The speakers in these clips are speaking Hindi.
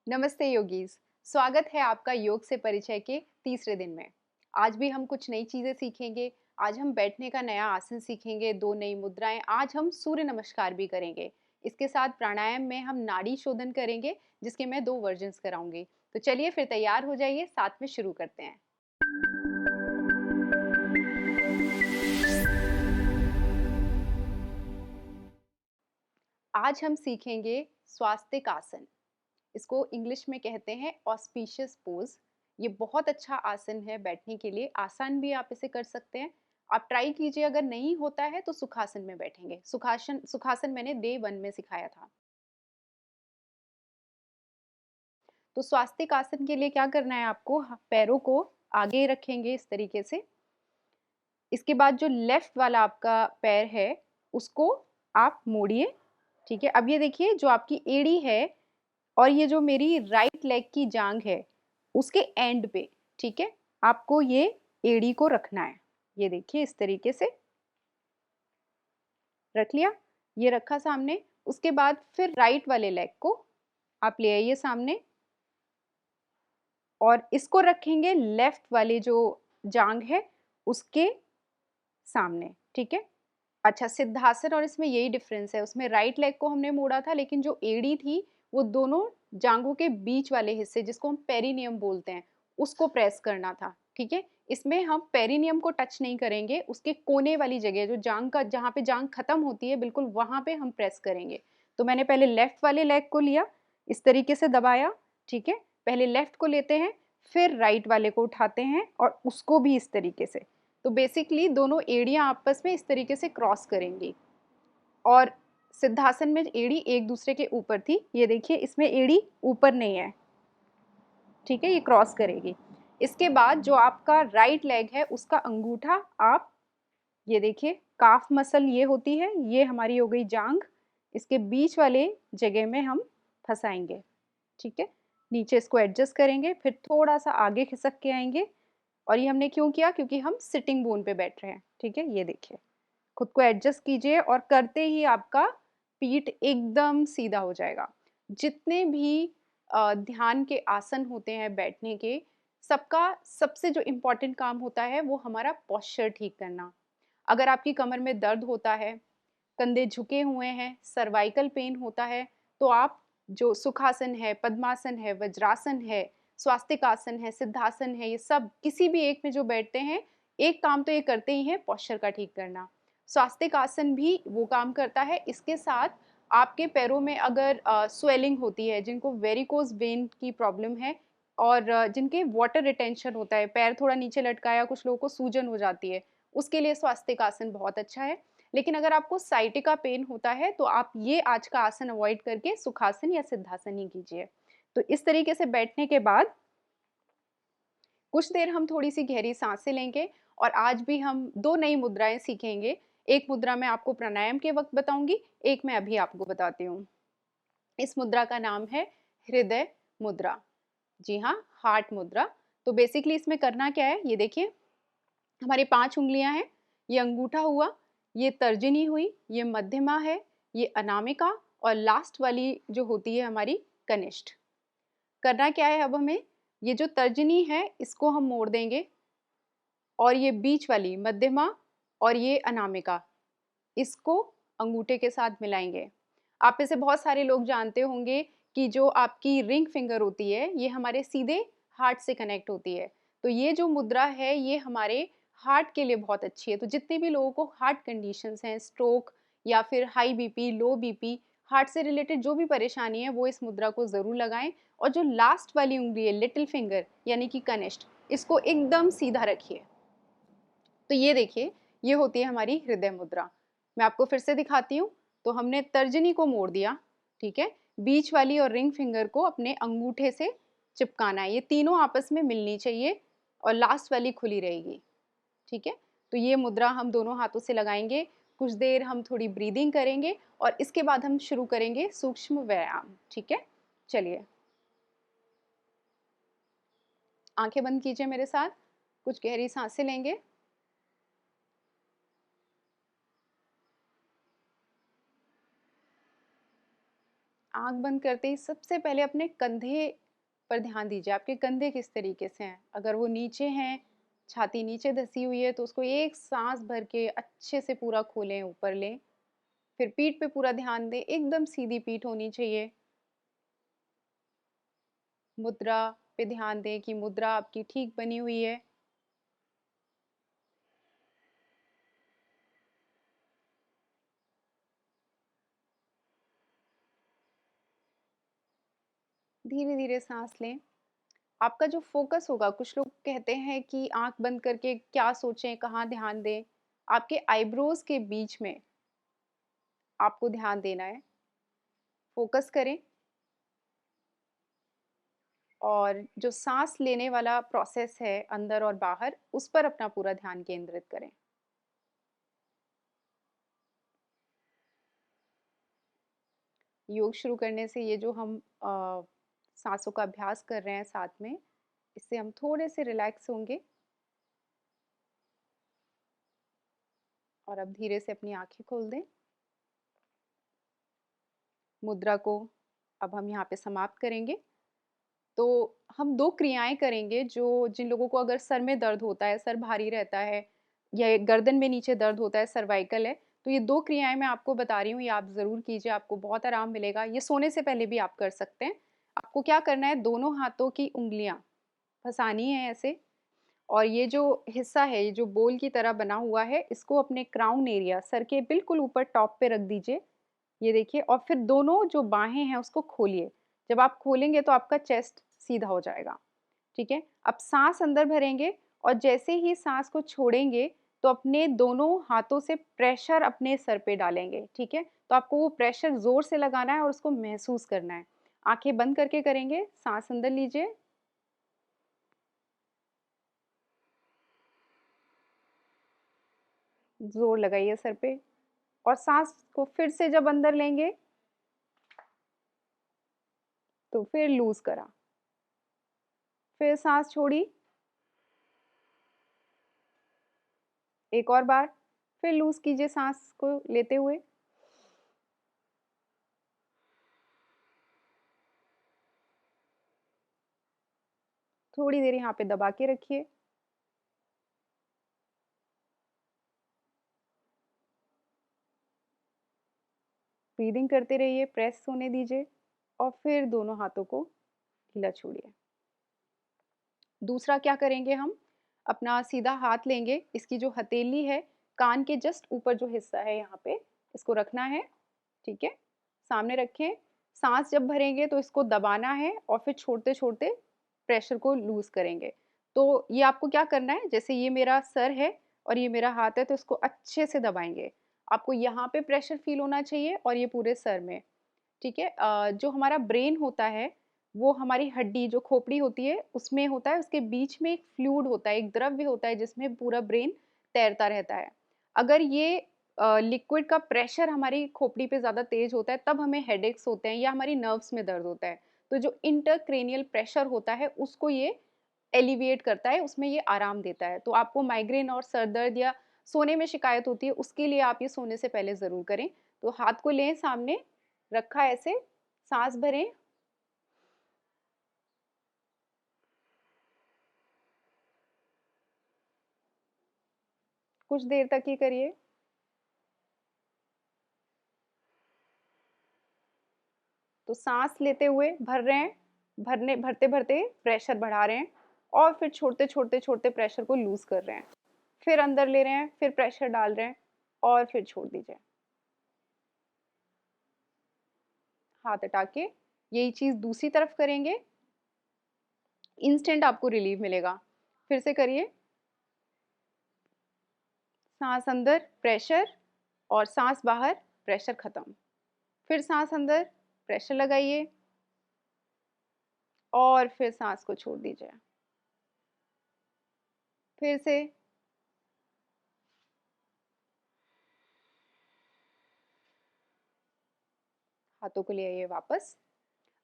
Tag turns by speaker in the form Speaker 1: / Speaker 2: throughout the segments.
Speaker 1: नमस्ते योगीज। स्वागत है आपका योग से परिचय के तीसरे दिन में। आज भी हम कुछ नई चीजें सीखेंगे। आज हम बैठने का नया आसन सीखेंगे, दो नई मुद्राएं। आज हम सूर्य नमस्कार भी करेंगे। इसके साथ प्राणायाम में हम नाड़ी शोधन करेंगे, जिसके मैं 2 वर्जन्स कराऊंगी। तो चलिए फिर तैयार हो जाइए, साथ में शुरू करते हैं। आज हम सीखेंगे स्वास्तिक आसन। इसको इंग्लिश में कहते हैं ऑस्पिशियस पोज। ये बहुत अच्छा आसन है बैठने के लिए, आसान भी आप इसे कर सकते हैं। आप ट्राई कीजिए, अगर नहीं होता है तो सुखासन में बैठेंगे। सुखासन सुखासन मैंने डे 1 में सिखाया था। तो स्वास्तिक आसन के लिए क्या करना है आपको, पैरों को आगे रखेंगे इस तरीके से। इसके बाद जो लेफ्ट वाला आपका पैर है उसको आप मोड़िए। ठीक है, अब ये देखिए जो आपकी एड़ी है और ये जो मेरी राइट लेग की जांग है उसके एंड पे, ठीक है, आपको ये एड़ी को रखना है। ये देखिए इस तरीके से रख लिया, ये रखा सामने। उसके बाद फिर राइट वाले लेग को आप ले आइए सामने और इसको रखेंगे लेफ्ट वाले जो जांग है उसके सामने। ठीक है, अच्छा, सिद्धासन और इसमें यही डिफरेंस है, उसमें राइट लेग को हमने मोड़ा था लेकिन जो एड़ी थी वो दोनों जांघों के बीच वाले हिस्से, जिसको हम पेरिनियम बोलते हैं, उसको प्रेस करना था। ठीक है, इसमें हम पेरिनियम को टच नहीं करेंगे, उसके कोने वाली जगह जो जांग का, जहाँ पे जांग खत्म होती है बिल्कुल वहां पे हम प्रेस करेंगे। तो मैंने पहले लेफ्ट वाले लेग को लिया, इस तरीके से दबाया। ठीक है, पहले लेफ्ट को लेते हैं, फिर राइट वाले को उठाते हैं और उसको भी इस तरीके से। तो बेसिकली दोनों एड़ियां आपस में इस तरीके से क्रॉस करेंगी। और सिद्धासन में एड़ी एक दूसरे के ऊपर थी, ये देखिए इसमें एड़ी ऊपर नहीं है। ठीक है, ये क्रॉस करेगी। इसके बाद जो आपका राइट लेग है उसका अंगूठा आप, ये देखिए काफ मसल ये होती है, ये हमारी हो गई जांग, इसके बीच वाले जगह में हम फंसाएंगे। ठीक है, नीचे इसको एडजस्ट करेंगे, फिर थोड़ा सा आगे खिसक के आएंगे। और ये हमने क्यों किया, क्योंकि हम सिटिंग बोन पे बैठ रहे हैं। ठीक है, ये देखिए खुद को एडजस्ट कीजिए और करते ही आपका पीठ एकदम सीधा हो जाएगा। जितने भी ध्यान के आसन होते हैं बैठने के, सबका सबसे जो इम्पोर्टेंट काम होता है वो हमारा पोस्चर ठीक करना। अगर आपकी कमर में दर्द होता है, कंधे झुके हुए हैं, सर्वाइकल पेन होता है, तो आप जो सुखासन है, पद्मासन है, वज्रासन है, स्वास्तिक आसन है, सिद्धासन है, ये सब किसी भी एक में जो बैठते हैं, एक काम तो ये करते ही हैं, पोस्चर का ठीक करना। स्वास्तिक आसन भी वो काम करता है। इसके साथ आपके पैरों में अगर स्वेलिंग होती है, जिनको वेरिकोज वेन की प्रॉब्लम है और जिनके वाटर रिटेंशन होता है, पैर थोड़ा नीचे लटकाया, कुछ लोगों को सूजन हो जाती है, उसके लिए स्वास्तिक आसन बहुत अच्छा है। लेकिन अगर आपको साइटिका पेन होता है तो आप ये आज का आसन अवॉइड करके सुखासन या सिद्धासन ही कीजिए। तो इस तरीके से बैठने के बाद कुछ देर हम थोड़ी सी गहरी सांसें लेंगे और आज भी हम दो नई मुद्राएं सीखेंगे। एक मुद्रा मैं आपको प्राणायाम के वक्त बताऊंगी, एक मैं अभी आपको बताती हूँ। इस मुद्रा का नाम है हृदय मुद्रा। जी हाँ, हार्ट मुद्रा। तो बेसिकली इसमें करना क्या है, ये देखिए हमारी 5 उंगलियां हैं। ये अंगूठा हुआ, ये तर्जनी हुई, ये मध्यमा है, ये अनामिका और लास्ट वाली जो होती है हमारी कनिष्ठ। करना क्या है अब हमें, ये जो तर्जनी है इसको हम मोड़ देंगे और ये बीच वाली मध्यमा और ये अनामिका, इसको अंगूठे के साथ मिलाएंगे। आप में से बहुत सारे लोग जानते होंगे कि जो आपकी रिंग फिंगर होती है ये हमारे सीधे हार्ट से कनेक्ट होती है। तो ये जो मुद्रा है ये हमारे हार्ट के लिए बहुत अच्छी है। तो जितने भी लोगों को हार्ट कंडीशंस हैं, स्ट्रोक या फिर हाई बीपी, लो बीपी, हार्ट से रिलेटेड जो भी परेशानी है, वो इस मुद्रा को ज़रूर लगाएं। और जो लास्ट वाली उंगली है, लिटिल फिंगर यानी कि कनिष्ठ, इसको एकदम सीधा रखिए। तो ये देखिए, ये होती है हमारी हृदय मुद्रा। मैं आपको फिर से दिखाती हूँ। तो हमने तर्जनी को मोड़ दिया, ठीक है, बीच वाली और रिंग फिंगर को अपने अंगूठे से चिपकाना है, ये तीनों आपस में मिलनी चाहिए और लास्ट वाली खुली रहेगी। ठीक है, तो ये मुद्रा हम दोनों हाथों से लगाएंगे। कुछ देर हम थोड़ी ब्रीदिंग करेंगे और इसके बाद हम शुरू करेंगे सूक्ष्म व्यायाम। ठीक है, चलिए आंखें बंद कीजिए मेरे साथ, कुछ गहरी सांसें लेंगे। आँख बंद करते ही सबसे पहले अपने कंधे पर ध्यान दीजिए, आपके कंधे किस तरीके से हैं। अगर वो नीचे हैं, छाती नीचे धसी हुई है, तो उसको एक सांस भर के अच्छे से पूरा खोलें, ऊपर लें। फिर पीठ पे पूरा ध्यान दें, एकदम सीधी पीठ होनी चाहिए। मुद्रा पे ध्यान दें कि मुद्रा आपकी ठीक बनी हुई है। धीरे धीरे सांस लें। आपका जो फोकस होगा, कुछ लोग कहते हैं कि आंख बंद करके क्या सोचें, कहाँ ध्यान दें। आपके आईब्रोज के बीच में आपको ध्यान देना है, फोकस करें। और जो सांस लेने वाला प्रोसेस है अंदर और बाहर, उस पर अपना पूरा ध्यान केंद्रित करें। योग शुरू करने से ये जो हम सांसों का अभ्यास कर रहे हैं साथ में, इससे हम थोड़े से रिलैक्स होंगे। और अब धीरे से अपनी आंखें खोल दें। मुद्रा को अब हम यहाँ पे समाप्त करेंगे। तो हम 2 क्रियाएं करेंगे, जो जिन लोगों को अगर सर में दर्द होता है, सर भारी रहता है या गर्दन में नीचे दर्द होता है, सर्वाइकल है, तो ये 2 क्रियाएं मैं आपको बता रही हूँ, ये आप ज़रूर कीजिए, आपको बहुत आराम मिलेगा। ये सोने से पहले भी आप कर सकते हैं। आपको क्या करना है, दोनों हाथों की उंगलियां फंसानी है ऐसे, और ये जो हिस्सा है, ये जो बोल की तरह बना हुआ है, इसको अपने क्राउन एरिया, सर के बिल्कुल ऊपर टॉप पे रख दीजिए। ये देखिए, और फिर दोनों जो बाहें हैं उसको खोलिए। जब आप खोलेंगे तो आपका चेस्ट सीधा हो जाएगा। ठीक है, अब सांस अंदर भरेंगे और जैसे ही सांस को छोड़ेंगे तो अपने दोनों हाथों से प्रेशर अपने सर पे डालेंगे। ठीक है, तो आपको वो प्रेशर जोर से लगाना है और उसको महसूस करना है। आंखें बंद करके करेंगे। सांस अंदर लीजिए, जोर लगाइए सर पे, और सांस को फिर से जब अंदर लेंगे तो फिर लूज करा, फिर सांस छोड़ी, एक और बार, फिर लूज कीजिए सांस को लेते हुए। थोड़ी देर यहाँ पे दबा के रखिए। ब्रीदिंग करते रहिए, प्रेस होने दीजिए और फिर दोनों हाथों को ढीला छोड़िए। दूसरा क्या करेंगे, हम अपना सीधा हाथ लेंगे, इसकी जो हथेली है, कान के जस्ट ऊपर जो हिस्सा है यहाँ पे, इसको रखना है। ठीक है, सामने रखें। सांस जब भरेंगे तो इसको दबाना है और फिर छोड़ते छोड़ते प्रेशर को लूज करेंगे। तो ये आपको क्या करना है, जैसे ये मेरा सर है और ये मेरा हाथ है, तो इसको अच्छे से दबाएंगे। आपको यहाँ पे प्रेशर फील होना चाहिए और ये पूरे सर में। ठीक है, जो हमारा ब्रेन होता है, वो हमारी हड्डी जो खोपड़ी होती है उसमें होता है, उसके बीच में एक फ्लूइड होता है, एक द्रव्य होता है जिसमें पूरा ब्रेन तैरता रहता है। अगर ये लिक्विड का प्रेशर हमारी खोपड़ी पे ज़्यादा तेज होता है, तब हमें हेडेक्स होते हैं या हमारी नर्व्स में दर्द होता है। तो जो इंटरक्रेनियल प्रेशर होता है उसको ये एलिविएट करता है, उसमें ये आराम देता है। तो आपको माइग्रेन और सर दर्द या सोने में शिकायत होती है, उसके लिए आप ये सोने से पहले ज़रूर करें। तो हाथ को लें सामने, रखा ऐसे, सांस भरें, कुछ देर तक ही करिए। तो सांस लेते हुए भर रहे हैं, भरने भरते भरते प्रेशर बढ़ा रहे हैं और फिर छोड़ते छोड़ते छोड़ते प्रेशर को लूज कर रहे हैं। फिर अंदर ले रहे हैं, फिर प्रेशर डाल रहे हैं और फिर छोड़ दीजिए। हाथ हटा के यही चीज दूसरी तरफ करेंगे, इंस्टेंट आपको रिलीफ मिलेगा। फिर से करिए, सांस अंदर, प्रेशर, और सांस बाहर, प्रेशर खत्म। फिर सांस अंदर, प्रेशर लगाइए और फिर सांस को छोड़ दीजिए। फिर से, हाथों को ले आइए वापस।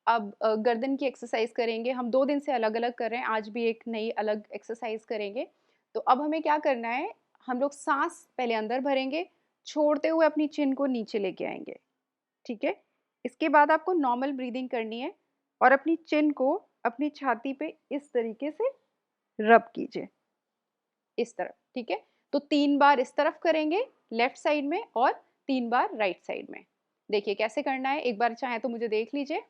Speaker 1: अब गर्दन की एक्सरसाइज करेंगे। हम 2 दिन से अलग अलग कर रहे हैं, आज भी एक नई अलग एक्सरसाइज करेंगे। तो अब हमें क्या करना है, हम लोग सांस पहले अंदर भरेंगे, छोड़ते हुए अपनी चिन को नीचे लेके आएंगे। ठीक है, इसके बाद आपको नॉर्मल ब्रीदिंग करनी है और अपनी चिन को अपनी छाती पे इस तरीके से रब कीजिए, इस तरफ, ठीक है। तो 3 बार इस तरफ करेंगे लेफ्ट साइड में और 3 बार राइट साइड में। देखिए कैसे करना है, एक बार चाहे तो मुझे देख लीजिए।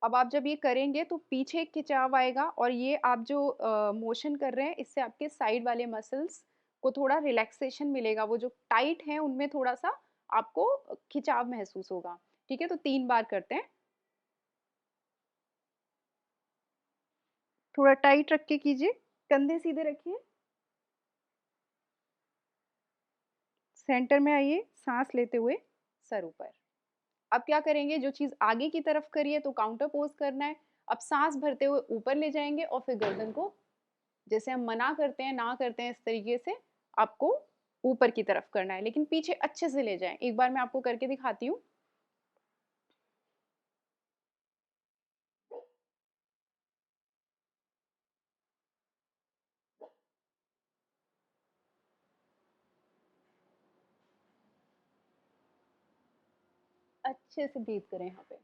Speaker 1: अब आप जब ये करेंगे तो पीछे एक खिंचाव आएगा और ये आप जो मोशन कर रहे हैं इससे आपके साइड वाले मसल्स को थोड़ा रिलैक्सेशन मिलेगा, वो जो टाइट हैं उनमें थोड़ा सा आपको खिंचाव महसूस होगा, ठीक है। तो 3 बार करते हैं, थोड़ा टाइट रख के कीजिए, कंधे सीधे रखिए, सेंटर में आइए, सांस लेते हुए सर ऊपर। अब क्या करेंगे, जो चीज़ आगे की तरफ करी है तो काउंटर पोज करना है। अब सांस भरते हुए ऊपर ले जाएंगे और फिर गर्दन को, जैसे हम मना करते हैं, ना करते हैं, इस तरीके से आपको ऊपर की तरफ करना है, लेकिन पीछे अच्छे से ले जाएं। एक बार मैं आपको करके दिखाती हूँ। अच्छे से ब्रीथ करें यहाँ पे।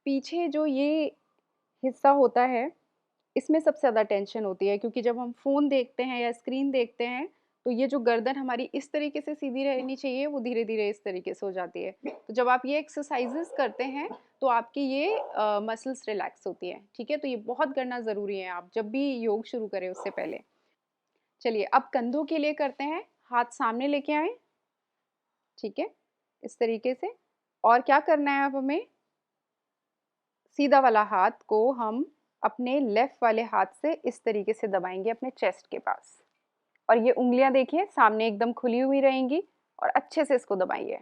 Speaker 1: पीछे जो ये हिस्सा होता है इसमें सबसे ज़्यादा टेंशन होती है, क्योंकि जब हम फ़ोन देखते हैं या स्क्रीन देखते हैं तो ये जो गर्दन हमारी इस तरीके से सीधी रहनी चाहिए वो धीरे धीरे इस तरीके से हो जाती है। तो जब आप ये एक्सरसाइजेस करते हैं तो आपकी ये मसल्स रिलैक्स होती है, ठीक है। तो ये बहुत करना ज़रूरी है आप जब भी योग शुरू करें उससे पहले। चलिए अब कंधों के लिए करते हैं, हाथ सामने लेके आए, ठीक है, इस तरीके से। और क्या करना है, अब हमें सीधा वाला हाथ को हम अपने लेफ्ट वाले हाथ से इस तरीके से दबाएंगे अपने चेस्ट के पास, और ये उंगलियां देखिए सामने एकदम खुली हुई रहेंगी और अच्छे से इसको दबाइए।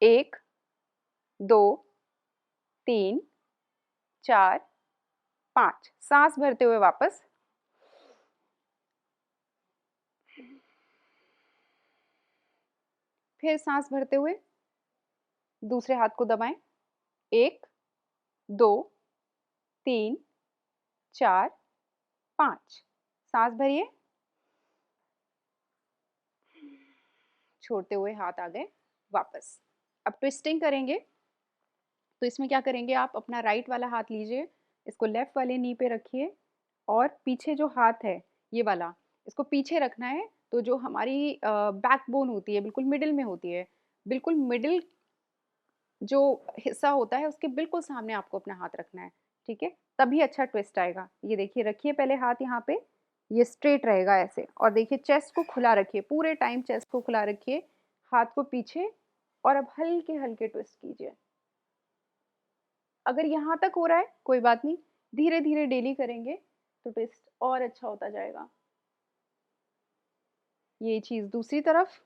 Speaker 1: 1 2 3 4 5, सांस भरते हुए वापस, फिर सांस भरते हुए दूसरे हाथ को दबाएं। 1 2 3 4 5, सांस भरिए, छोड़ते हुए हाथ आ गए वापस। अब ट्विस्टिंग करेंगे, तो इसमें क्या करेंगे, आप अपना राइट वाला हाथ लीजिए, इसको लेफ्ट वाले नी पे रखिए और पीछे जो हाथ है ये वाला, इसको पीछे रखना है। तो जो हमारी बैकबोन होती है बिल्कुल मिडिल में होती है, बिल्कुल मिडिल जो हिस्सा होता है उसके बिल्कुल सामने आपको अपना हाथ रखना है, ठीक है, तभी अच्छा ट्विस्ट आएगा। ये देखिए, रखिए पहले हाथ यहाँ पे, ये स्ट्रेट रहेगा ऐसे, और देखिए चेस्ट को खुला रखिए, पूरे टाइम चेस्ट को खुला रखिए, हाथ को पीछे, और अब हल्के हल्के ट्विस्ट कीजिए। अगर यहाँ तक हो रहा है कोई बात नहीं, धीरे धीरे डेली करेंगे तो ट्विस्ट और अच्छा होता जाएगा। ये चीज़ दूसरी तरफ,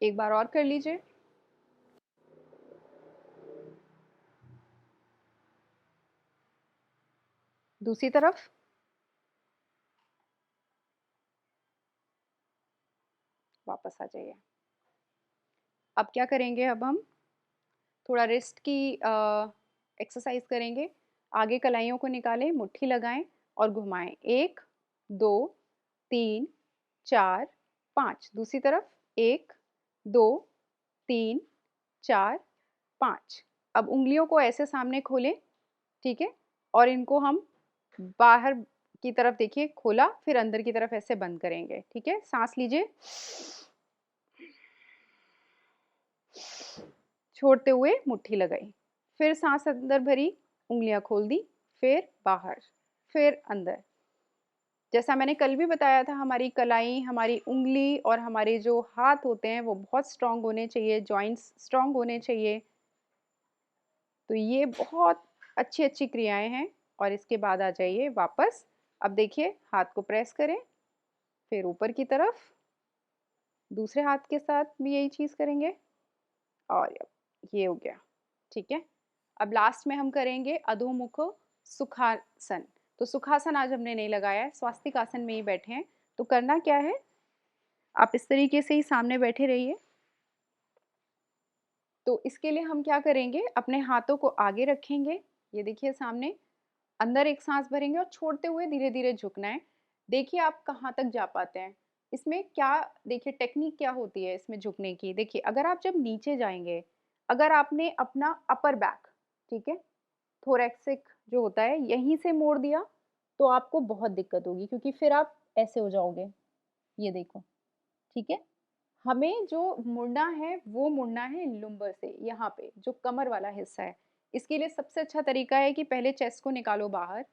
Speaker 1: एक बार और कर लीजिए। दूसरी तरफ, वापस आ जाइए। अब क्या करेंगे, अब हम थोड़ा रिस्ट की एक्सरसाइज करेंगे। आगे कलाइयों को निकालें, मुट्ठी लगाएं और घुमाएं। 1 2 3 4 5, दूसरी तरफ 1 2 3 4 5। अब उंगलियों को ऐसे सामने खोलें, ठीक है, और इनको हम बाहर की तरफ, देखिए खोला, फिर अंदर की तरफ ऐसे बंद करेंगे, ठीक है। सांस लीजिए, छोड़ते हुए मुट्ठी लगाई, फिर सांस अंदर भरी, उंगलियां खोल दी, फिर बाहर, फिर अंदर। जैसा मैंने कल भी बताया था, हमारी कलाई, हमारी उंगली और हमारे जो हाथ होते हैं वो बहुत स्ट्रांग होने चाहिए, जॉइंट्स स्ट्रांग होने चाहिए। तो ये बहुत अच्छी अच्छी क्रियाएं हैं। और इसके बाद आ जाइए वापस। अब देखिए, हाथ को प्रेस करें, फिर ऊपर की तरफ, दूसरे हाथ के साथ भी यही चीज़ करेंगे, और ये हो गया, ठीक है। अब लास्ट में हम करेंगे अधोमुख सुखासन। तो सुखासन आज हमने नहीं लगाया है, स्वास्तिक आसन में ही बैठे हैं। तो करना क्या है, आप इस तरीके से ही सामने बैठे रहिए। तो इसके लिए हम क्या करेंगे, अपने हाथों को आगे रखेंगे, ये देखिए सामने, अंदर एक सांस भरेंगे और छोड़ते हुए धीरे धीरे झुकना है। देखिए आप कहाँ तक जा पाते हैं। इसमें क्या, देखिए टेक्निक क्या होती है इसमें झुकने की। देखिए अगर आप जब नीचे जाएंगे, अगर आपने अपना अपर बैक, ठीक है, थोरैक्सिक जो होता है यहीं से मोड़ दिया तो आपको बहुत दिक्कत होगी, क्योंकि फिर आप ऐसे हो जाओगे, ये देखो, ठीक है। हमें जो मुड़ना है वो मुड़ना है लुम्बर से, यहाँ पे जो कमर वाला हिस्सा है। इसके लिए सबसे अच्छा तरीका है कि पहले चेस्ट को निकालो बाहर,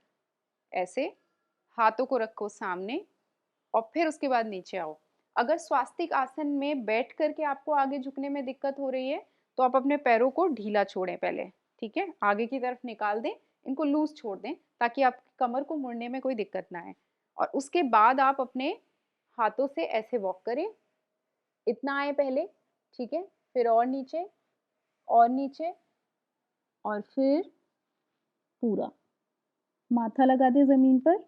Speaker 1: ऐसे हाथों को रखो सामने और फिर उसके बाद नीचे आओ। अगर स्वास्तिक आसन में बैठ करके आपको आगे झुकने में दिक्कत हो रही है तो आप अपने पैरों को ढीला छोड़ें पहले, ठीक है, आगे की तरफ निकाल दें, इनको लूज छोड़ दें ताकि आपकी कमर को मुड़ने में कोई दिक्कत ना आए। और उसके बाद आप अपने हाथों से ऐसे वॉक करें, इतना आए पहले, ठीक है, फिर और नीचे और नीचे और फिर पूरा माथा लगा दे जमीन पर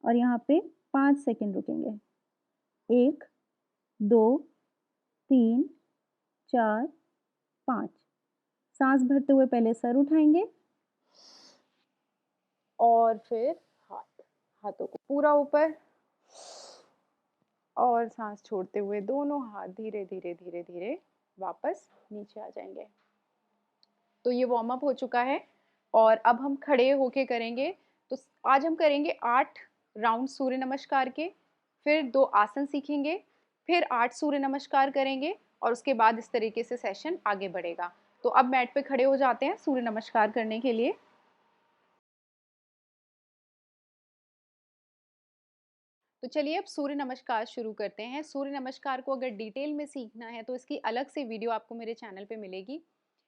Speaker 1: और यहाँ पे 5 सेकंड रुकेंगे। 1 2 3 4 5। सांस भरते हुए पहले सर उठाएंगे और फिर हाथों को पूरा ऊपर और सांस छोड़ते हुए दोनों हाथ धीरे धीरे धीरे धीरे वापस नीचे आ जाएंगे। तो ये वार्म अप हो चुका है और अब हम खड़े होके करेंगे। तो आज हम करेंगे 8 राउंड सूर्य नमस्कार के, फिर 2 आसन सीखेंगे, फिर 8 सूर्य नमस्कार करेंगे और उसके बाद इस तरीके से सेशन आगे बढ़ेगा। तो अब मैट पे खड़े हो जाते हैं सूर्य नमस्कार करने के लिए। तो चलिए अब सूर्य नमस्कार शुरू करते हैं। सूर्य नमस्कार को अगर डिटेल में सीखना है तो इसकी अलग से वीडियो आपको मेरे चैनल पे मिलेगी।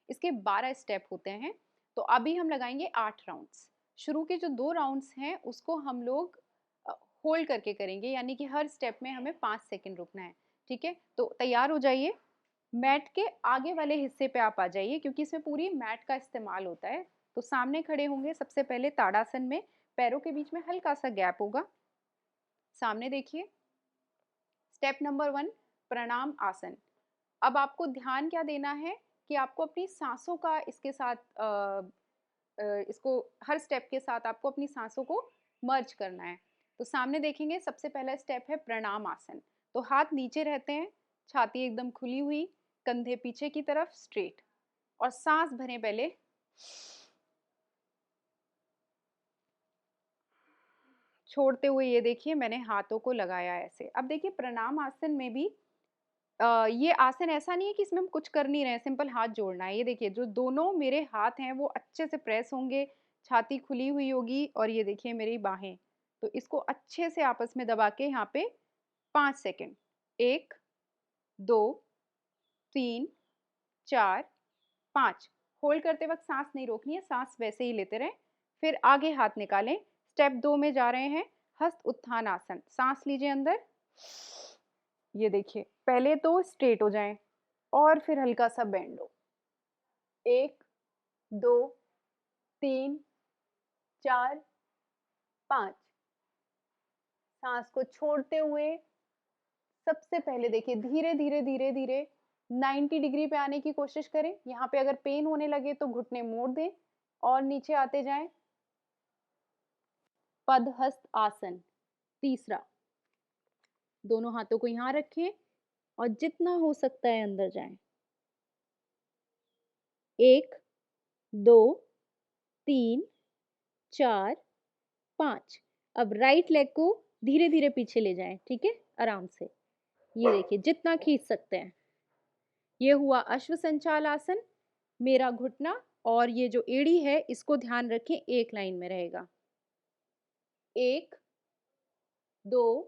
Speaker 1: इसके 12 स्टेप होते हैं। तो अभी हम लगाएंगे 8 राउंड्स। शुरू के जो 2 राउंड्स हैं उसको हम लोग होल्ड करके करेंगे, यानी कि हर स्टेप में हमें 5 सेकंड रुकना है, ठीक है। तो तैयार हो जाइए, मैट के आगे वाले हिस्से पे आप आ जाइए क्योंकि इसमें पूरी मैट का इस्तेमाल होता है। तो सामने खड़े होंगे सबसे पहले ताड़ासन में, पैरों के बीच में हल्का सा गैप होगा, सामने देखिए। स्टेप नंबर 1 प्रणाम आसन। अब आपको ध्यान क्या देना है कि आपको अपनी सांसों का इसके साथ इसको हर स्टेप के साथ आपको अपनी सांसों को मर्ज करना है। तो सामने देखेंगे सबसे पहला स्टेप है प्रणाम आसन। तो हाथ नीचे रहते हैं, छाती एकदम खुली हुई, कंधे पीछे की तरफ स्ट्रेट और सांस भरें पहले, छोड़ते हुए ये देखिए मैंने हाथों को लगाया ऐसे। अब देखिए प्रणाम आसन में भी ये आसन ऐसा नहीं है कि इसमें हम कुछ कर नहीं रहे हैं, सिंपल हाथ जोड़ना है। ये देखिए जो दोनों मेरे हाथ हैं वो अच्छे से प्रेस होंगे, छाती खुली हुई होगी और ये देखिए मेरी बाहें। तो इसको अच्छे से आपस में दबा के यहाँ पे 5 सेकंड, 1 2 3 4 5। होल्ड करते वक्त सांस नहीं रोकनी है, सांस वैसे ही लेते रहें। फिर आगे हाथ निकालें। स्टेप 2 में जा रहे हैं हस्त उत्थान आसन। सांस लीजिए अंदर, ये देखिए पहले तो स्ट्रेट हो जाएं और फिर हल्का सा बेंड हो। 1 2 3 4 5। सांस को छोड़ते हुए सबसे पहले देखिए धीरे धीरे धीरे धीरे 90 डिग्री पे आने की कोशिश करें। यहाँ पे अगर पेन होने लगे तो घुटने मोड़ दें और नीचे आते जाएं। पदहस्त आसन तीसरा, दोनों हाथों को यहाँ रखें और जितना हो सकता है अंदर जाएं। 1 2 3 4 5। अब राइट लेग को धीरे धीरे पीछे ले जाएं, ठीक है, आराम से। ये देखिए जितना खींच सकते हैं। ये हुआ अश्व संचाल आसन। मेरा घुटना और ये जो एड़ी है इसको ध्यान रखें एक लाइन में रहेगा। 1 2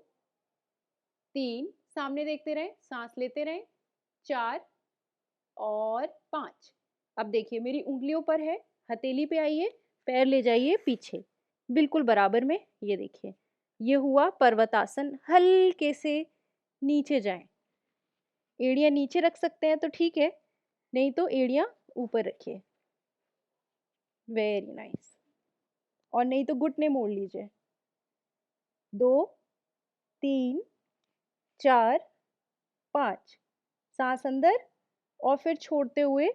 Speaker 1: 3, सामने देखते रहें, सांस लेते रहें, 4 और 5। अब देखिए मेरी उंगलियों पर है, हथेली पे आइए, पैर ले जाइए पीछे बिल्कुल बराबर में। ये देखिए ये हुआ पर्वतासन। हल्के से नीचे जाएं, एड़ियां नीचे रख सकते हैं तो ठीक है, नहीं तो एड़ियाँ ऊपर रखिए, वेरी नाइस। और नहीं तो घुटने मोड़ लीजिए, 2 3 4 5, सांस अंदर और फिर छोड़ते हुए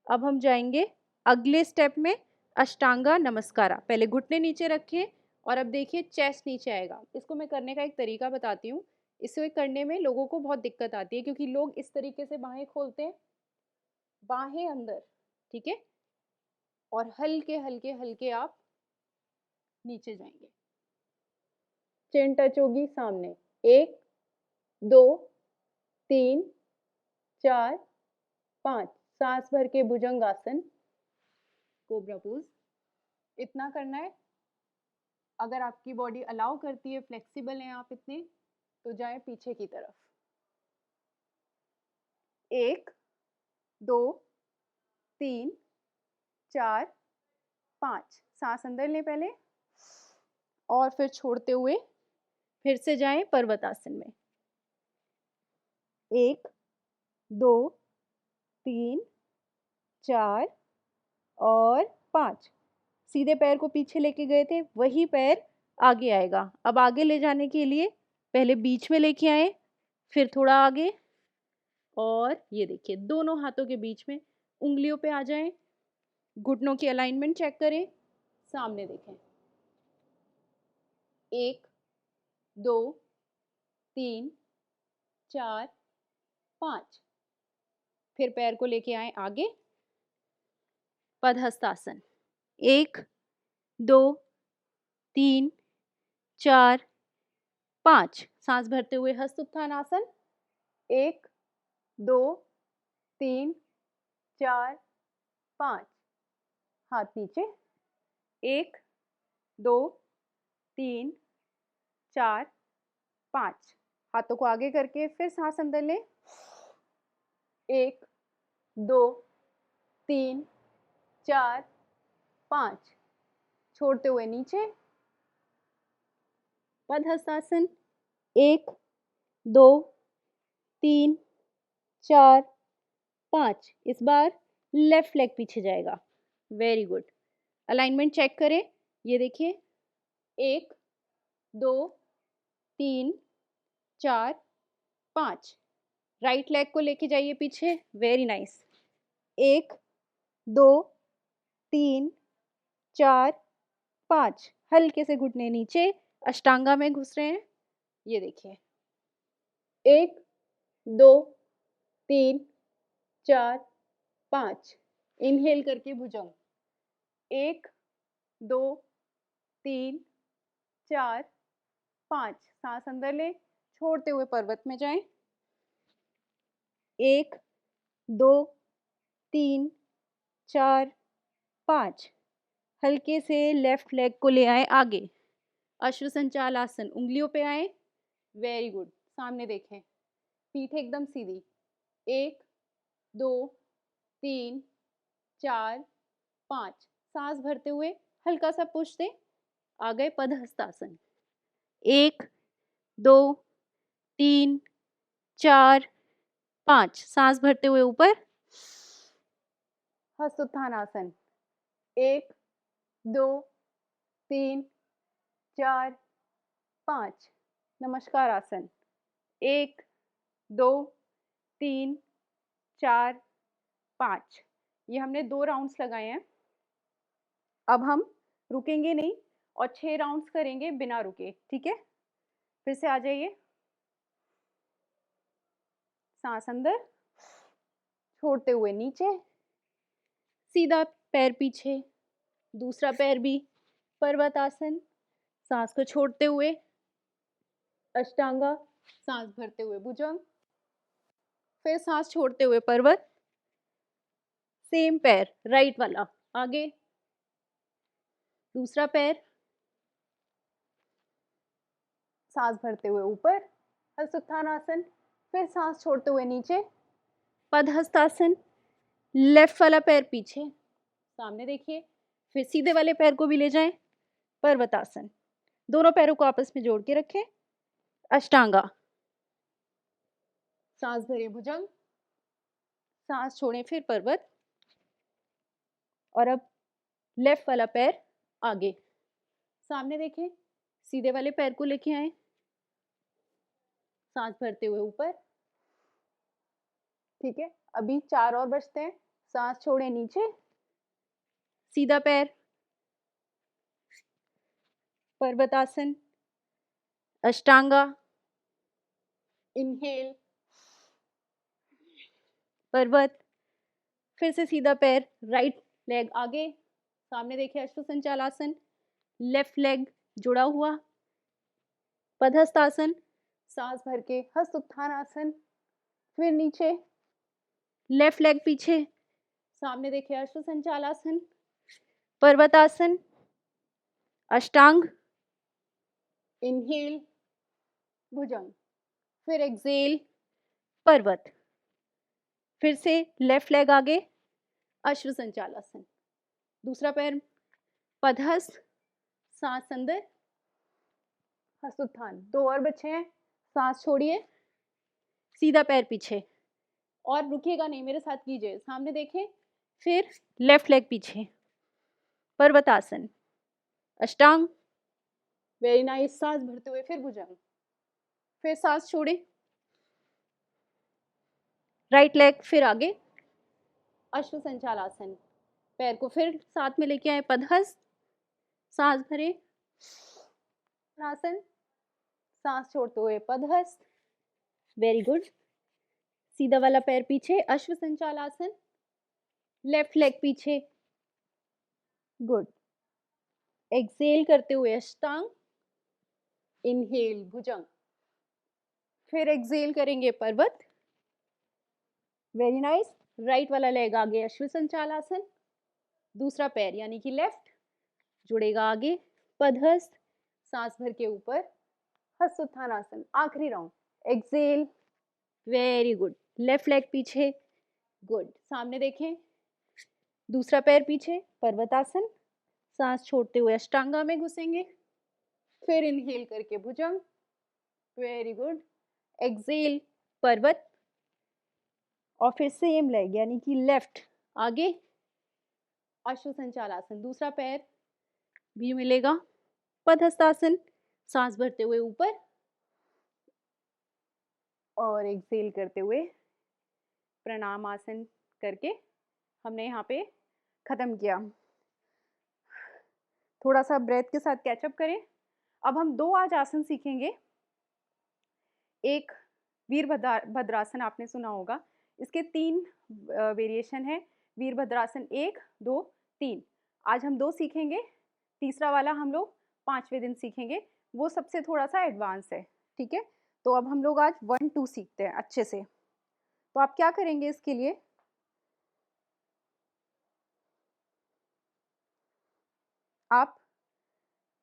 Speaker 1: अब हम जाएंगे अगले स्टेप में, अष्टांगा नमस्कारा। पहले घुटने नीचे रखिए और अब देखिए चेस्ट नीचे आएगा। इसको मैं करने का एक तरीका बताती हूँ। इसे करने में लोगों को बहुत दिक्कत आती है क्योंकि लोग इस तरीके से बाहें खोलते हैं, बाहें अंदर, ठीक है, और हल्के हल्के हल्के आप नीचे जाएंगे। चिन टच होगी सामने, 1 2 3 4 5, सांस भर के भुजंगासन, कोबरा पोज। इतना करना है। अगर आपकी बॉडी अलाउ करती है, फ्लेक्सिबल हैं आप इतने, तो जाए पीछे की तरफ। 1 2 3 4 5, सांस अंदर लें पहले और फिर छोड़ते हुए फिर से जाएं पर्वतासन में। 1 2 3 4 और 5, सीधे पैर को पीछे लेके गए थे, वही पैर आगे आएगा। अब आगे ले जाने के लिए पहले बीच में लेके आए, फिर थोड़ा आगे, और ये देखिए दोनों हाथों के बीच में उंगलियों पे आ जाएं। घुटनों की अलाइनमेंट चेक करें, सामने देखें। 1 2 3 4 5, फिर पैर को लेके आए आगे, पदहस्तासन। 1 2 3 4 5, सांस भरते हुए हस्त उत्थान आसन। 1 2 3 4 5, हाथ नीचे। 1 2 3 4 5, हाथों को आगे करके फिर सांस अंदर लें। 1 2 3 4 5, छोड़ते हुए नीचे, पदहस्तासन। 1 2 3 4 5, इस बार लेफ्ट लेग पीछे जाएगा, वेरी गुड। अलाइनमेंट चेक करें, ये देखिए 1 2 3 4 5, राइट लेग को लेके जाइए पीछे, वेरी नाइस। 1 2 3 4 5, हल्के से घुटने नीचे, अष्टांगा में घुस रहे हैं, ये देखिए 1 2 3 4 5, इनहेल करके भुजंग। 1 2 3 4 5, सांस अंदर ले, छोड़ते हुए पर्वत में जाएं। 1 2 3 4 5, हल्के से लेफ्ट लेग को ले आए आगे, अश्व संचाल आसन, उंगलियों पे आए, वेरी गुड। सामने देखें, पीठ एकदम सीधी। 1 2 3 4 5, सांस भरते हुए हल्का सा पुश दें, आ गए पदहस्तासन। 1 2 3 4 5, सांस भरते हुए ऊपर, हस्त उत्थान आसन। 1 2 3 4 5, नमस्कार आसन। 1 2 3 4 5, ये हमने 2 राउंड्स लगाए हैं। अब हम रुकेंगे नहीं और 6 राउंड्स करेंगे बिना रुके, ठीक है। फिर से आ जाइए, सांस अंदर, छोड़ते हुए नीचे, सीधा पैर पीछे, दूसरा पैर भी, पर्वतासन, सांस को छोड़ते हुए अष्टांगा, सांस भरते हुए भुजंग, फिर सांस छोड़ते हुए पर्वत, सेम पैर राइट वाला आगे, दूसरा पैर, सांस भरते हुए ऊपर, हस्त उत्थान आसन, फिर सांस छोड़ते हुए नीचे, पदहस्तासन, लेफ्ट वाला पैर पीछे, सामने देखिए, फिर सीधे वाले पैर को भी ले जाएं, पर्वतासन, दोनों पैरों को आपस में जोड़ के रखें, अष्टांगा, सांस भरिए भुजंग, सांस छोड़ें, फिर पर्वत। और अब लेफ्ट वाला पैर आगे, सामने देखें, सीधे वाले पैर को लेके आए, सांस भरते हुए ऊपर। ठीक है, अभी 4 और बचते हैं। सांस छोड़ें नीचे, सीधा पैर, पर्वतासन, अष्टांगा, इनहेल, पर्वत, फिर से सीधा पैर, राइट लेग आगे, सामने देखिए अश्वसंचालासन, लेफ्ट लेग जुड़ा हुआ, पदहस्तासन, सांस भर के हस्त उत्थान आसन, फिर नीचे, लेफ्ट लेग पीछे, सामने देखिए अश्वसंचालासन, पर्वतासन, अष्टांग, इनहेल, भुजंग, फिर एक्सेल, पर्वत, फिर से लेफ्ट लेग आगे, अश्वसंचालासन, दूसरा पैर पदहस्त, सांस अंदर, हस्त उत्थान। 2 और बचे हैं, सांस छोड़िए, सीधा पैर पीछे, और रुकिएगा नहीं, मेरे साथ कीजिए, सामने देखें, फिर लेफ्ट लेग पीछे, पर्वतासन, अष्टांग, वेरी नाइस, सांस भरते हुए फिर भुजंग, फिर सांस छोड़े, राइट लेग फिर आगे, अश्वसंचालासन, पैर को फिर साथ में लेके आए, पदहस्त, सांस भरे, आसन, सांस छोड़ते हुए पदहस्त, वेरी गुड, सीधा वाला पैर पीछे, अश्वसंचालासन, लेफ्ट लेग पीछे, गुड, एक्सेल करते हुए अष्टांग, इनहेल भुजंग, फिर एक्सेल करेंगे पर्वत, वेरी नाइस, राइट वाला लेग आगे, अश्वसंचालासन, दूसरा पैर यानी कि लेफ्ट जुड़ेगा आगे, पदहस्त, सांस भर के ऊपर, हस्त उत्थानासन, आखिरी round, exhale, very good, left leg पीछे, गुड, सामने देखें, दूसरा पैर पीछे, पर्वतासन, सांस छोड़ते हुए अष्टांगा में घुसेंगे, फिर इनहेल करके भुजंग, वेरी गुड, एक्सेल, पर्वत, और फिर सेम लेग यानी कि लेफ्ट आगे, अश्वसंचालासन, दूसरा पैर भी मिलेगा, पदहस्तासन, सांस भरते हुए ऊपर, और एक्सेल करते हुए प्रणाम आसन करके हमने यहाँ पे खत्म किया। थोड़ा सा ब्रेथ के साथ कैचअप करें। अब हम 2 आज आसन सीखेंगे। एक वीरभद्रासन आपने सुना होगा, इसके 3 वेरिएशन है, वीरभद्रासन 1, 2, 3। आज हम 2 सीखेंगे, तीसरा वाला हम लोग 5वें दिन सीखेंगे, वो सबसे थोड़ा सा एडवांस है। ठीक है, तो अब हम लोग आज 1, 2 सीखते हैं अच्छे से। तो आप क्या करेंगे इसके लिए, आप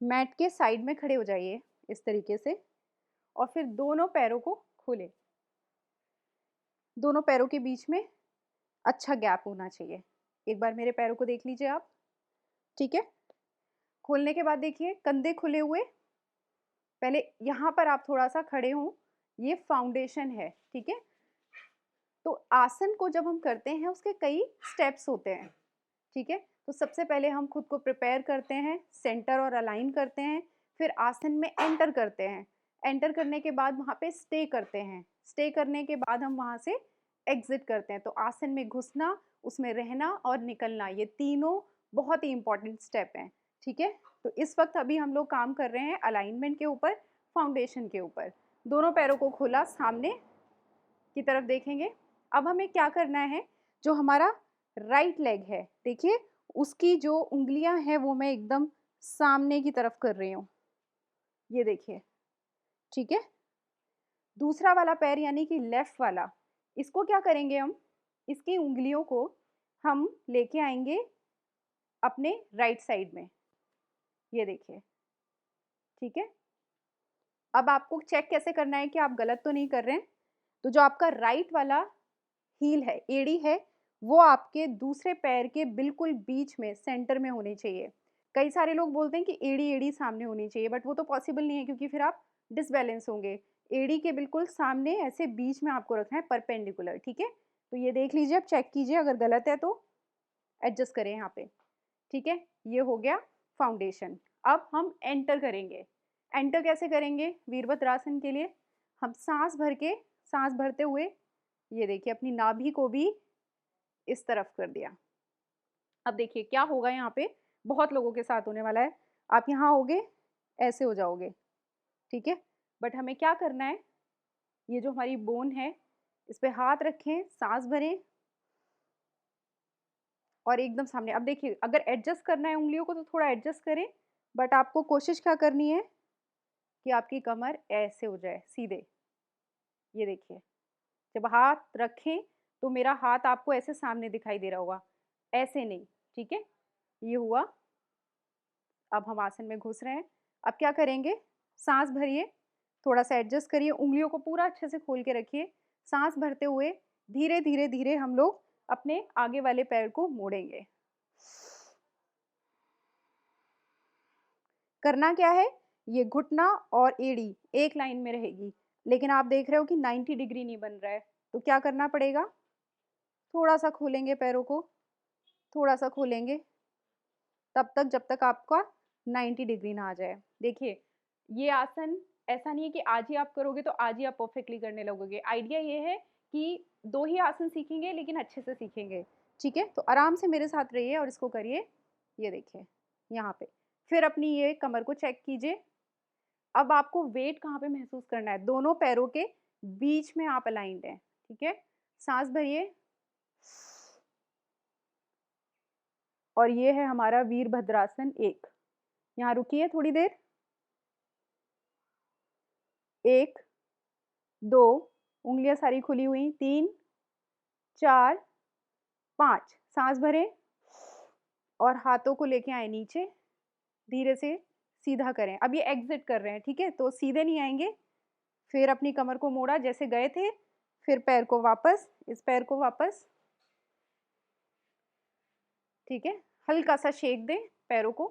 Speaker 1: मैट के साइड में खड़े हो जाइए इस तरीके से, और फिर दोनों पैरों को खोलें, दोनों पैरों के बीच में अच्छा गैप होना चाहिए। एक बार मेरे पैरों को देख लीजिए आप, ठीक है। खोलने के बाद देखिए कंधे खुले हुए, पहले यहाँ पर आप थोड़ा सा खड़े हों, ये फाउंडेशन है, ठीक है। तो आसन को जब हम करते हैं उसके कई स्टेप्स होते हैं, ठीक है। तो सबसे पहले हम खुद को प्रिपेयर करते हैं, सेंटर और अलाइन करते हैं, फिर आसन में एंटर करते हैं, एंटर करने के बाद वहाँ पे स्टे करते हैं, स्टे करने के बाद हम वहाँ से एग्जिट करते हैं। तो आसन में घुसना, उसमें रहना और निकलना, ये तीनों बहुत ही इंपॉर्टेंट स्टेप हैं, ठीक है। तो इस वक्त अभी हम लोग काम कर रहे हैं अलाइनमेंट के ऊपर, फाउंडेशन के ऊपर। दोनों पैरों को खोला, सामने की तरफ देखेंगे। अब हमें क्या करना है, जो हमारा राइट लेग है, देखिए उसकी जो उंगलियां हैं वो मैं एकदम सामने की तरफ कर रही हूँ, ये देखिए, ठीक है। दूसरा वाला पैर यानी कि लेफ्ट वाला, इसको क्या करेंगे हम, इसकी उंगलियों को हम लेके आएंगे अपने राइट साइड में, ये देखिए, ठीक है। अब आपको चेक कैसे करना है कि आप गलत तो नहीं कर रहे हैं। तो जो आपका राइट वाला हील है, एड़ी है, वो आपके दूसरे पैर के बिल्कुल बीच में, सेंटर में होनी चाहिए। कई सारे लोग बोलते हैं कि एड़ी एड़ी सामने होनी चाहिए, बट वो तो पॉसिबल नहीं है, क्योंकि फिर आप डिसबैलेंस होंगे। एड़ी के बिल्कुल सामने ऐसे बीच में आपको रखना है, परपेंडिकुलर, ठीक है। तो ये देख लीजिए, अब चेक कीजिए, अगर गलत है तो एडजस्ट करें यहाँ पे। ठीक है, ये हो गया फाउंडेशन। अब हम एंटर करेंगे। एंटर कैसे करेंगे वीरभद्रासन के लिए? हम सांस भरते हुए ये देखिए अपनी नाभि को भी इस तरफ कर दिया। अब देखिए क्या होगा यहाँ पे, बहुत लोगों के साथ होने वाला है। आप यहाँ होगे, ऐसे हो जाओगे, ठीक है। बट हमें क्या करना है, ये जो हमारी बोन है इस पे हाथ रखें, सांस भरें और एकदम सामने। अब देखिए अगर एडजस्ट करना है उंगलियों को तो थोड़ा एडजस्ट करें, बट आपको कोशिश क्या करनी है कि आपकी कमर ऐसे हो जाए सीधे। ये देखिए, जब हाथ रखें तो मेरा हाथ आपको ऐसे सामने दिखाई दे रहा होगा, ऐसे नहीं, ठीक है। ये हुआ। अब हम आसन में घुस रहे हैं। अब क्या करेंगे, सांस भरिए, थोड़ा सा एडजस्ट करिए, उंगलियों को पूरा अच्छे से खोल के रखिए। सांस भरते हुए धीरे धीरे धीरे हम लोग अपने आगे वाले पैर को मोड़ेंगे। करना क्या है, ये घुटना और एड़ी एक लाइन में रहेगी, लेकिन आप देख रहे हो कि 90 डिग्री नहीं बन रहा है, तो क्या करना पड़ेगा, थोड़ा सा खोलेंगे पैरों को, थोड़ा सा खोलेंगे, तब तक जब तक आपका 90 डिग्री ना आ जाए। देखिए ये आसन ऐसा नहीं है कि आज ही आप करोगे तो आज ही आप परफेक्टली करने लगोगे। आइडिया ये है कि 2 ही आसन सीखेंगे लेकिन अच्छे से सीखेंगे, ठीक है। तो आराम से मेरे साथ रहिए और इसको करिए। ये देखिए यहाँ पे, फिर अपनी ये कमर को चेक कीजिए। अब आपको वेट कहाँ पे महसूस करना है, दोनों पैरों के बीच में आप अलाइंड हैं, ठीक है। सांस भरिए और ये है हमारा वीरभद्रासन 1। यहाँ रुकिए थोड़ी देर, 1 2, उंगलियां सारी खुली हुई, 3 4 5, सांस भरें और हाथों को लेके आए नीचे, धीरे से सीधा करें। अब ये एग्जिट कर रहे हैं, ठीक है, तो सीधे नहीं आएंगे। फिर अपनी कमर को मोड़ा जैसे गए थे, फिर पैर को वापस, इस पैर को वापस, ठीक है। हल्का सा शेक दें पैरों को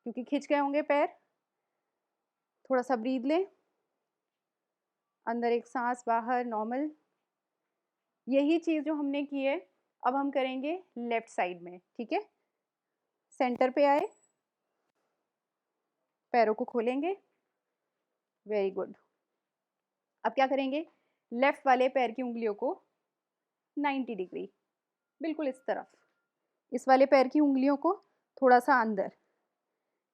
Speaker 1: क्योंकि खिंच गए होंगे पैर। थोड़ा सा ब्रीद लें, अंदर एक सांस, बाहर नॉर्मल। यही चीज़ जो हमने की है अब हम करेंगे लेफ्ट साइड में, ठीक है। सेंटर पे आए, पैरों को खोलेंगे, वेरी गुड। अब क्या करेंगे, लेफ्ट वाले पैर की उंगलियों को 90 डिग्री, बिल्कुल इस तरफ, इस वाले पैर की उंगलियों को थोड़ा सा अंदर।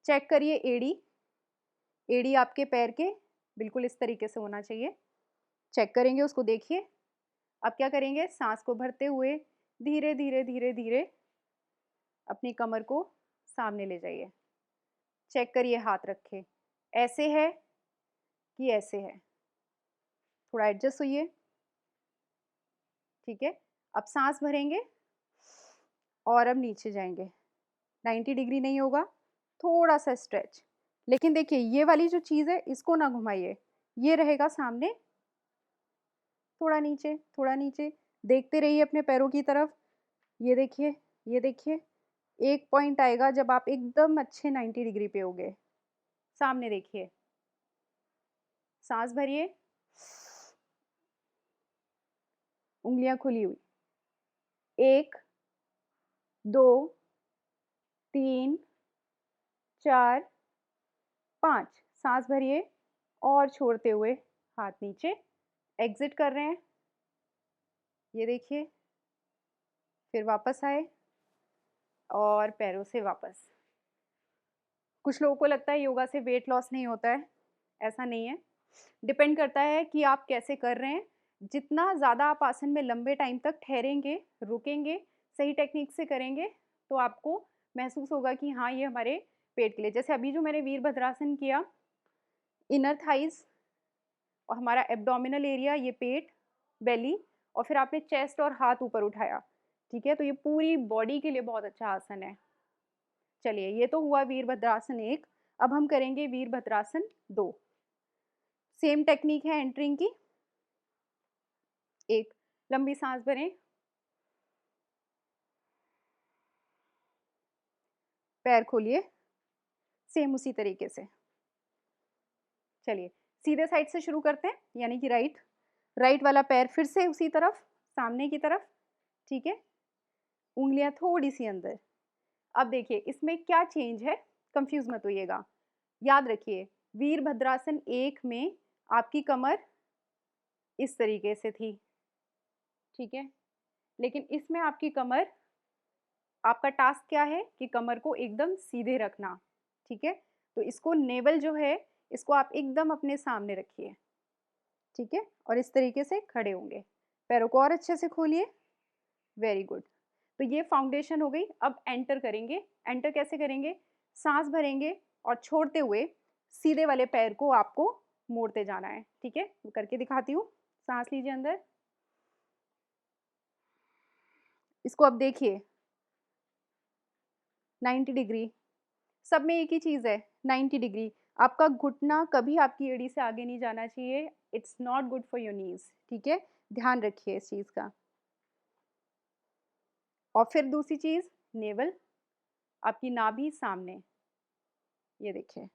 Speaker 1: चेक करिए एड़ी, एड़ी आपके पैर के बिल्कुल इस तरीके से होना चाहिए। चेक करेंगे उसको, देखिए। अब क्या करेंगे, सांस को भरते हुए धीरे धीरे धीरे धीरे अपनी कमर को सामने ले जाइए। चेक करिए हाथ रखे, ऐसे है कि ऐसे है, थोड़ा एडजस्ट होइए, ठीक है। अब सांस भरेंगे और अब नीचे जाएंगे, 90 डिग्री नहीं होगा, थोड़ा सा स्ट्रेच। लेकिन देखिए ये वाली जो चीज़ है इसको ना घुमाइए, ये रहेगा सामने, थोड़ा नीचे, थोड़ा नीचे, देखते रहिए अपने पैरों की तरफ। ये देखिए, ये देखिए, एक पॉइंट आएगा जब आप एकदम अच्छे 90 डिग्री पे होगे। सामने देखिए, सांस भरिए, उंगलियां खुली हुई, 1 2 3 4 5, सांस भरिए और छोड़ते हुए हाथ नीचे, एग्जिट कर रहे हैं। ये देखिए, फिर वापस आए और पैरों से वापस। कुछ लोगों को लगता है योगा से वेट लॉस नहीं होता है, ऐसा नहीं है। डिपेंड करता है कि आप कैसे कर रहे हैं। जितना ज़्यादा आप आसन में लंबे टाइम तक ठहरेंगे, रुकेंगे, सही टेक्निक से करेंगे, तो आपको महसूस होगा कि हाँ ये हमारे पेट के लिए। जैसे अभी जो मैंने वीरभद्रासन किया, इनर थाइज और हमारा एब्डोमिनल एरिया, ये पेट, बेली, और फिर आपने चेस्ट और हाथ ऊपर उठाया, ठीक है। तो ये पूरी बॉडी के लिए बहुत अच्छा आसन है। चलिए ये तो हुआ वीरभद्रासन 1। अब हम करेंगे वीरभद्रासन 2। सेम टेक्निक है एंटरिंग की। एक लंबी सांस भरें, पैर खोलिए, सेम उसी तरीके से। चलिए सीधे साइड से शुरू करते हैं, यानी कि राइट वाला पैर फिर से उसी तरफ, सामने की तरफ, ठीक है, उंगलियां थोड़ी सी अंदर। अब देखिए इसमें क्या चेंज है, कंफ्यूज मत होइएगा। याद रखिए वीरभद्रासन 1 में आपकी कमर इस तरीके से थी, ठीक है, लेकिन इसमें आपकी कमर, आपका टास्क क्या है कि कमर को एकदम सीधे रखना, ठीक है। तो इसको नेवल जो है इसको आप एकदम अपने सामने रखिए, ठीक है, और इस तरीके से खड़े होंगे। पैरों को और अच्छे से खोलिए, वेरी गुड। तो ये फाउंडेशन हो गई। अब एंटर करेंगे। एंटर कैसे करेंगे, सांस भरेंगे और छोड़ते हुए सीधे वाले पैर को आपको मोड़ते जाना है, ठीक है, करके दिखाती हूँ। सांस लीजिए अंदर, इसको अब देखिए 90 डिग्री, सब में एक ही चीज़ है 90 डिग्री। आपका घुटना कभी आपकी एड़ी से आगे नहीं जाना चाहिए, it's not good for your knees, ठीक है, ध्यान रखिए इस चीज़ का। और फिर दूसरी चीज़, नेवल, आपकी नाभि सामने, ये देखिए।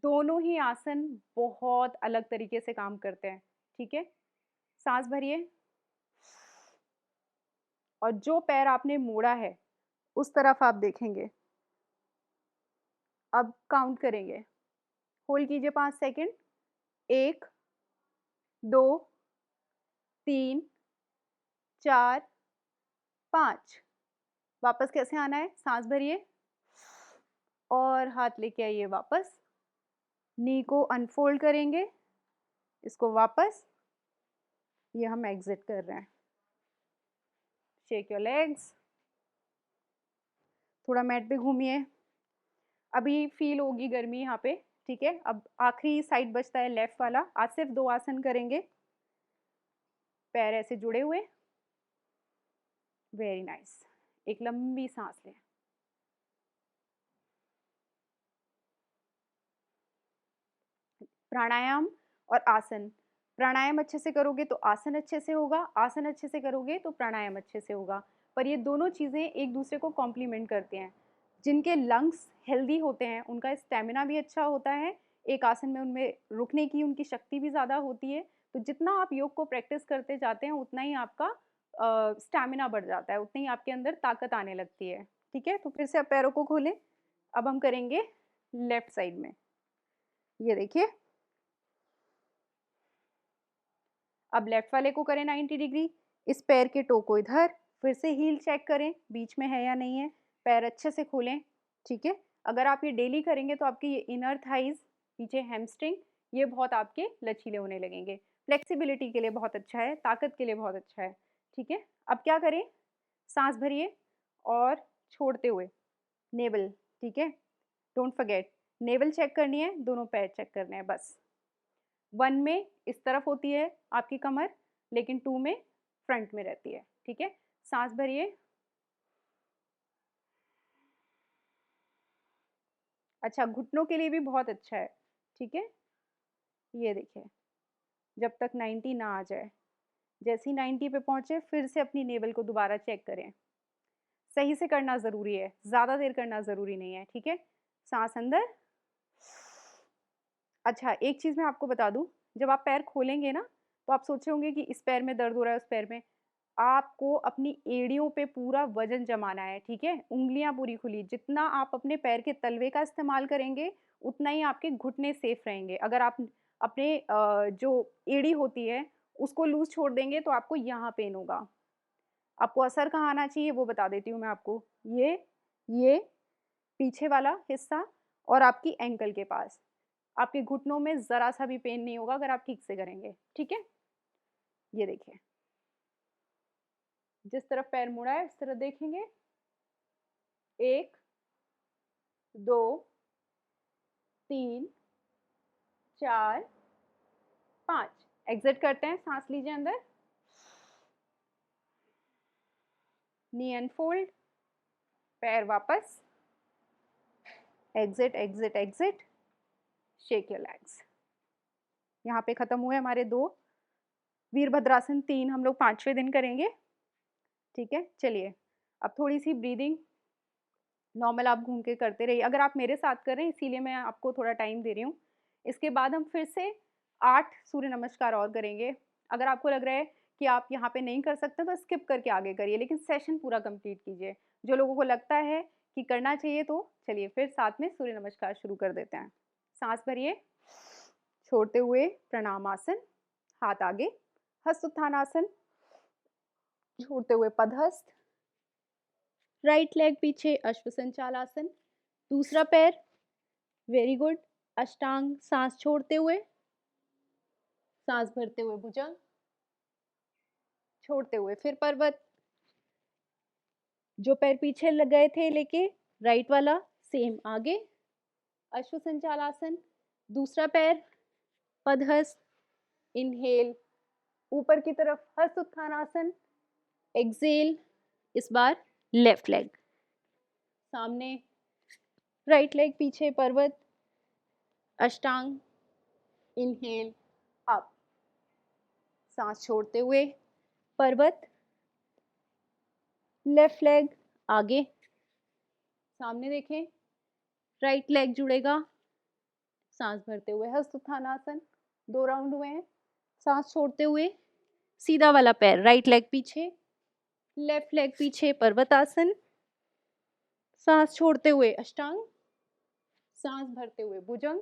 Speaker 1: दोनों ही आसन बहुत अलग तरीके से काम करते हैं, ठीक है। सांस भरिए और जो पैर आपने मोड़ा है उस तरफ आप देखेंगे। अब काउंट करेंगे, होल्ड कीजिए 5 सेकंड, 1 2 3 4 5। वापस कैसे आना है, सांस भरिए और हाथ लेके आइए वापस, नी को अनफोल्ड करेंगे, इसको वापस, ये हम एग्जिट कर रहे हैं। शेक योर लेग्स, थोड़ा मैट पे घूमिए। अभी फील होगी गर्मी यहाँ पे, ठीक है। अब आखिरी साइड बचता है लेफ्ट वाला, आज सिर्फ 2 आसन करेंगे, पैर ऐसे जुड़े हुए, वेरी नाइस। एक लंबी सांस लें, प्राणायाम और आसन। प्राणायाम अच्छे से करोगे तो आसन अच्छे से होगा, आसन अच्छे से करोगे तो प्राणायाम अच्छे से होगा, पर ये दोनों चीज़ें एक दूसरे को कॉम्प्लीमेंट करते हैं। जिनके लंग्स हेल्दी होते हैं उनका स्टेमिना भी अच्छा होता है, एक आसन में उनमें रुकने की उनकी शक्ति भी ज़्यादा होती है। तो जितना आप योग को प्रैक्टिस करते जाते हैं उतना ही आपका स्टेमिना बढ़ जाता है, उतनी ही आपके अंदर ताकत आने लगती है, ठीक है। तो फिर से आप पैरों को खोलें। अब हम करेंगे लेफ्ट साइड में, ये देखिए। अब लेफ्ट वाले को करें 90 डिग्री, इस पैर के टो को इधर, फिर से हील चेक करें बीच में है या नहीं है, पैर अच्छे से खोलें, ठीक है। अगर आप ये डेली करेंगे तो आपके ये इनर थाइज, पीछे हैमस्ट्रिंग, ये बहुत आपके लचीले होने लगेंगे। फ्लेक्सिबिलिटी के लिए बहुत अच्छा है, ताकत के लिए बहुत अच्छा है, ठीक है। अब क्या करें, सांस भरिए और छोड़ते हुए नेवल, ठीक है, डोंट फॉरगेट नेवल चेक करनी है, दोनों पैर चेक करने हैं बस। 1 में इस तरफ होती है आपकी कमर, लेकिन 2 में फ्रंट में रहती है, ठीक है। सांस भरिए, अच्छा घुटनों के लिए भी बहुत अच्छा है, ठीक है। ये देखिए, जब तक 90 ना आ जाए, जैसे ही 90 पे पहुंचे फिर से अपनी नेवल को दोबारा चेक करें। सही से करना ज़रूरी है, ज़्यादा देर करना ज़रूरी नहीं है, ठीक है। सांस अंदर। अच्छा एक चीज़ मैं आपको बता दूं, जब आप पैर खोलेंगे ना तो आप सोच रहे होंगे कि इस पैर में दर्द हो रहा है, उस पैर में। आपको अपनी एड़ियों पे पूरा वजन जमाना है, ठीक है, उंगलियां पूरी खुली। जितना आप अपने पैर के तलवे का इस्तेमाल करेंगे उतना ही आपके घुटने सेफ रहेंगे। अगर आप अपने जो एड़ी होती है उसको लूज छोड़ देंगे तो आपको यहाँ पेन होगा। आपको असर कहाँ आना चाहिए वो बता देती हूँ मैं आपको, ये पीछे वाला हिस्सा और आपकी एंकल के पास। आपके घुटनों में ज़रा सा भी पेन नहीं होगा अगर आप ठीक से करेंगे, ठीक है। ये देखिए, जिस तरफ पैर मुड़ा है उस तरफ देखेंगे, 1 2 3 4 5। एग्जिट करते हैं, सांस लीजिए अंदर, नी अनफोल्ड, पैर वापस, exit exit exit, shake your legs. यहाँ पे खत्म हुए हमारे 2 वीरभद्रासन, 3 हम लोग 5वें दिन करेंगे, ठीक है। चलिए अब थोड़ी सी ब्रीदिंग नॉर्मल आप घूम के करते रहिए। अगर आप मेरे साथ कर रहे हैं इसीलिए मैं आपको थोड़ा टाइम दे रही हूँ। इसके बाद हम फिर से 8 सूर्य नमस्कार और करेंगे। अगर आपको लग रहा है कि आप यहाँ पे नहीं कर सकते तो स्किप करके आगे करिए, लेकिन सेशन पूरा कंप्लीट कीजिए। जो लोगों को लगता है कि करना चाहिए तो चलिए फिर साथ में सूर्य नमस्कार शुरू कर देते हैं। सांस भरिए, छोड़ते हुए प्रणाम आसन, हाथ आगे, हस्त उत्थानासन, छोड़ते हुए पदहस्त, राइट लेग पीछे अश्वसंचालासन, दूसरा पैर, वेरी गुड, अष्टांग, सांस छोड़ते हुए, सांस भरते हुए भुजंग, छोड़ते हुए फिर पर्वत, जो पैर पीछे लग गए थे लेके राइट वाला सेम आगे, अश्वसंचालासन, दूसरा पैर, पदहस्त, इनहेल, ऊपर की तरफ हस्त उत्थानासन, एक्सेल, इस बार लेफ्ट लेग सामने, राइट लेग पीछे पर्वत, अष्टांग, इनहेल अप, सांस छोड़ते हुए पर्वत, लेफ्ट लेग आगे, सामने देखें, राइट लेग जुड़ेगा, सांस भरते हुए हस्त उत्थानासन, 2 राउंड हुए हैं, सांस छोड़ते हुए सीधा वाला पैर, राइट लेग पीछे, लेफ्ट लेग पीछे पर्वतासन, सांस छोड़ते हुए अष्टांग, सांस भरते हुए भुजंग,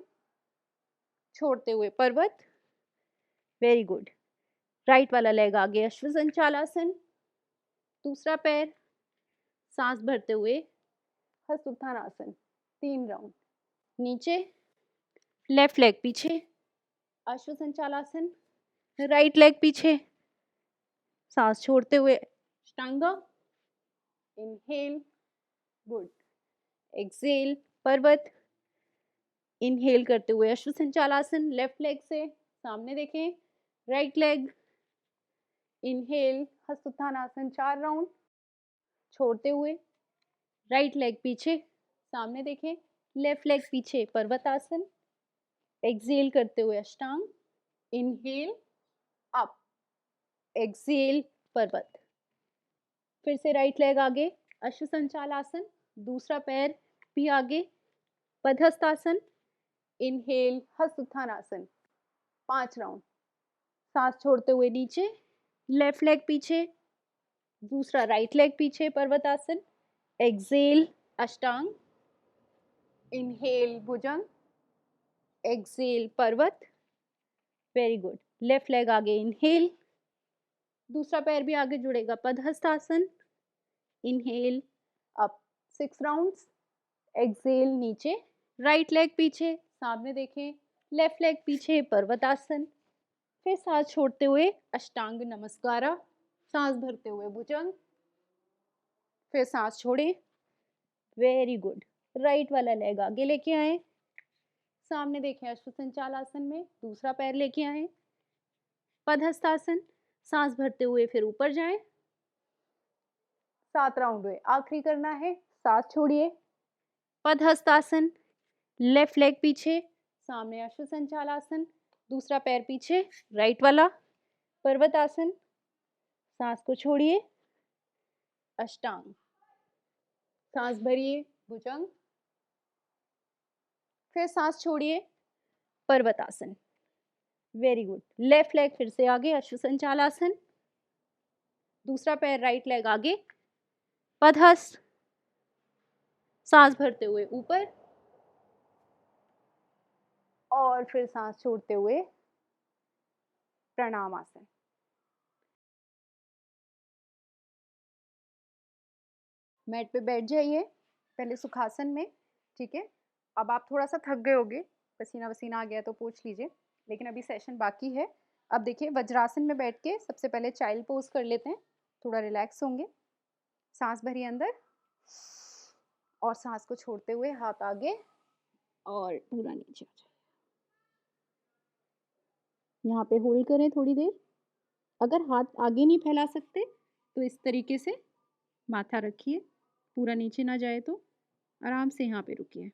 Speaker 1: छोड़ते हुए पर्वत, वेरी गुड, राइट वाला लेग आगे अश्वसंचालासन, दूसरा पैर, सांस भरते हुए हस्त उत्थानासन, 3 राउंड, नीचे, लेफ्ट लेग पीछे, अश्वसंचालासन, राइट लेग पीछे, सांस छोड़ते हुए अष्टांगा, इनहेल, गुड, एक्सेल पर्वत, इनहेल करते हुए अश्वसंचालासन, लेफ्ट लेग से सामने देखें, राइट लेग, इनहेल हस्त उत्थानासन, 4 राउंड, छोड़ते हुए राइट लेग पीछे, सामने देखें, लेफ्ट लेग पीछे पर्वतासन, एक्सेल करते हुए अष्टांग, इनहेल अप, एक्सेल पर्वत, फिर से राइट लेग आगे अश्वसंचालासन, दूसरा पैर भी आगे पदहस्तासन, इनहेल हस्त उत्थानासन, 5 राउंड, सांस छोड़ते हुए नीचे, लेफ्ट लेग पीछे, दूसरा राइट लेग पीछे पर्वतासन, एक्सेल अष्टांग, इनहेल भुजंग, एक्सेल पर्वत, वेरी गुड, लेफ्ट लेग आगे इनहेल, दूसरा पैर भी आगे जुड़ेगा पदहस्तासन, इनहेल अप, 6 राउंड्स, एक्सेल नीचे, राइट लेग पीछे, सामने देखें, लेफ्ट लेग पीछे पर्वतासन, फिर सांस छोड़ते हुए अष्टांग नमस्कारा, सांस भरते हुए भुजंग, फिर सांस छोड़े, वेरी गुड, राइट वाला लेग आगे लेके आए, सामने देखें अश्वसंचालासन में, दूसरा पैर लेके आए, पदहस्तासन, सांस भरते हुए फिर ऊपर जाएं, 7 राउंड हुए, आखिरी करना है, सांस छोड़िए, पदहस्तासन, लेफ्ट लेग पीछे, सामने अश्वसंचालासन, दूसरा पैर पीछे, राइट वाला पर्वतासन, सांस को छोड़िए, अष्टांग, सांस भरिए भुजंग, फिर सांस छोड़िए पर्वतासन, वेरी गुड, लेफ्ट लेग फिर से आगे अश्वसंचालासन, दूसरा पैर राइट लेग आगे पदहस्त, सांस भरते हुए ऊपर और फिर सांस छोड़ते हुए प्रणाम आसन। मैट पे बैठ जाइए पहले सुखासन में, ठीक है। अब आप थोड़ा सा थक गए होंगे, पसीना वसीना आ गया तो पोंछ लीजिए, लेकिन अभी सेशन बाकी है। अब देखिए वज्रासन में बैठ के सबसे पहले चाइल्ड पोज कर लेते हैं, थोड़ा रिलैक्स होंगे, सांस भरिए अंदर और सांस को छोड़ते हुए हाथ आगे और पूरा नीचे आ जाए, यहाँ पे होल्ड करें थोड़ी देर। अगर हाथ आगे नहीं फैला सकते तो इस तरीके से माथा रखिए, पूरा नीचे ना जाए तो आराम से यहाँ पे रुकिए,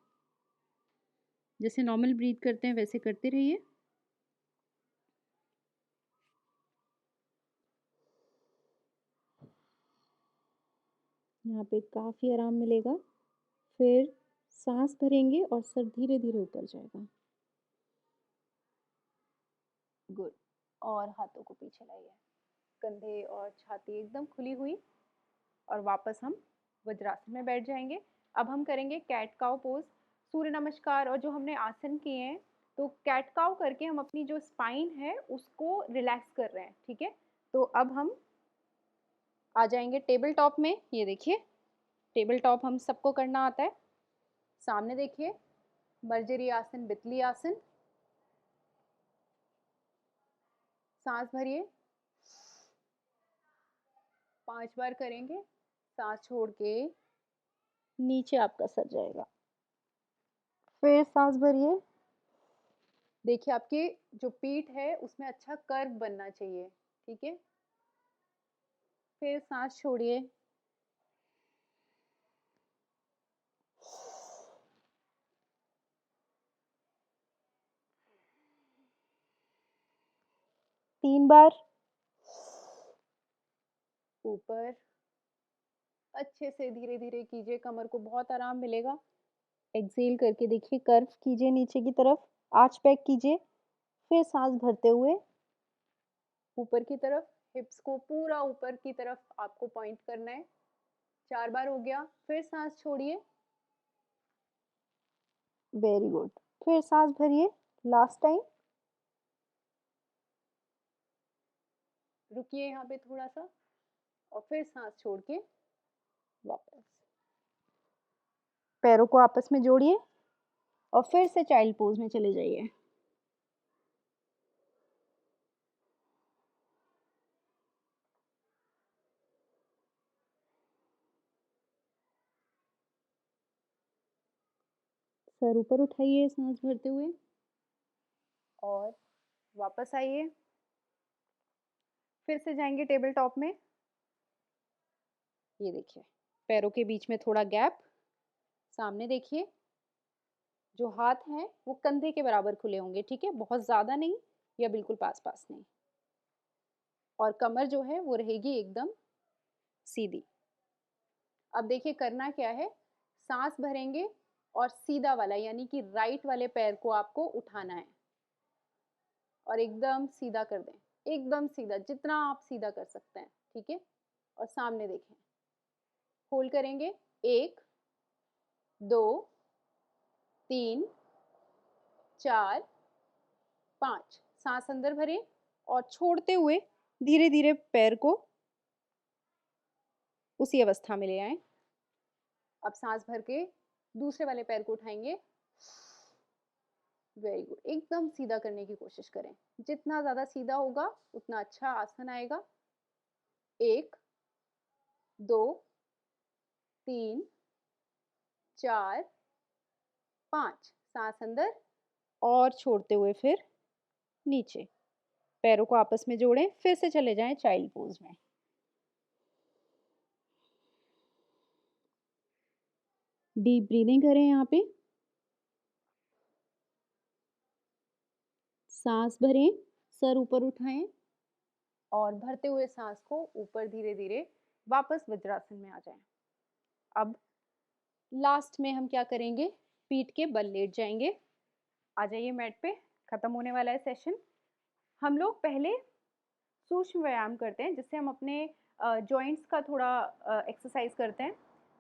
Speaker 1: जैसे नॉर्मल ब्रीथ करते हैं वैसे करते रहिए। यहाँ पे काफ़ी आराम मिलेगा। फिर सांस भरेंगे और सर धीरे धीरे ऊपर जाएगा। गुड, और हाथों को पीछे लाइए, कंधे और छाती एकदम खुली हुई, और वापस हम वज्रासन में बैठ जाएंगे। अब हम करेंगे कैट काउ पोज, सूर्य नमस्कार और जो हमने आसन किए हैं, तो कैट काउ करके हम अपनी जो स्पाइन है उसको रिलैक्स कर रहे हैं, ठीक है। तो अब हम आ जाएंगे टेबल टॉप में। ये देखिए, टेबल टॉप हम सबको करना आता है। सामने देखिए, मर्जरी आसन, बितली आसन। सांस भरिए, 5 बार करेंगे। सांस छोड़ के नीचे आपका सर जाएगा, फिर सांस भरिए। देखिए आपकी जो पीठ है उसमें अच्छा कर्व बनना चाहिए, ठीक है। फिर सांस छोड़िए, तीन बार ऊपर। अच्छे से धीरे धीरे कीजिए, कमर को बहुत आराम मिलेगा। एक्सेल करके देखिए, कर्व कीजिए नीचे की तरफ, आर्च बैक कीजिए, फिर सांस भरते हुए ऊपर की तरफ, हिप्स को पूरा ऊपर की तरफ आपको पॉइंट करना है। 4 बार हो गया, फिर सांस छोड़िए। वेरी गुड, फिर सांस भरिए, लास्ट टाइम। रुकिए यहाँ पे थोड़ा सा, और फिर सांस छोड़ के वापस। पैरों को आपस में जोड़िए और फिर से चाइल्ड पोज में चले जाइए। सर ऊपर उठाइए सांस भरते हुए, और वापस आइए। फिर से जाएंगे टेबल टॉप में। ये देखिए, पैरों के बीच में थोड़ा गैप। सामने देखिए, जो हाथ हैं वो कंधे के बराबर खुले होंगे, ठीक है, बहुत ज़्यादा नहीं या बिल्कुल पास पास नहीं। और कमर जो है वो रहेगी एकदम सीधी। अब देखिए करना क्या है, सांस भरेंगे और सीधा वाला यानी कि राइट वाले पैर को आपको उठाना है और एकदम सीधा कर दें, एकदम सीधा, जितना आप सीधा कर सकते हैं, ठीक है। और सामने देखें, होल्ड करेंगे, 1 2 3 4 5। सांस अंदर भरें और छोड़ते हुए धीरे धीरे पैर को उसी अवस्था में ले आए। अब सांस भर के दूसरे वाले पैर को उठाएंगे। वेरी गुड, एकदम सीधा करने की कोशिश करें, जितना ज्यादा सीधा होगा उतना अच्छा आसन आएगा। 1 2 3 4 5। सांस अंदर और छोड़ते हुए फिर नीचे, पैरों को आपस में जोड़ें, फिर से चले जाएं चाइल्ड पोज में। डीप ब्रीदिंग करें यहाँ पे, सांस भरें, सर ऊपर उठाएं और भरते हुए सांस को ऊपर धीरे धीरे वापस वज्रासन में आ जाएं। अब लास्ट में हम क्या करेंगे, पीठ के बल लेट जाएंगे। आ जाइए मैट पे, खत्म होने वाला है सेशन। हम लोग पहले सूक्ष्म व्यायाम करते हैं जिससे हम अपने जॉइंट्स का थोड़ा एक्सरसाइज करते हैं।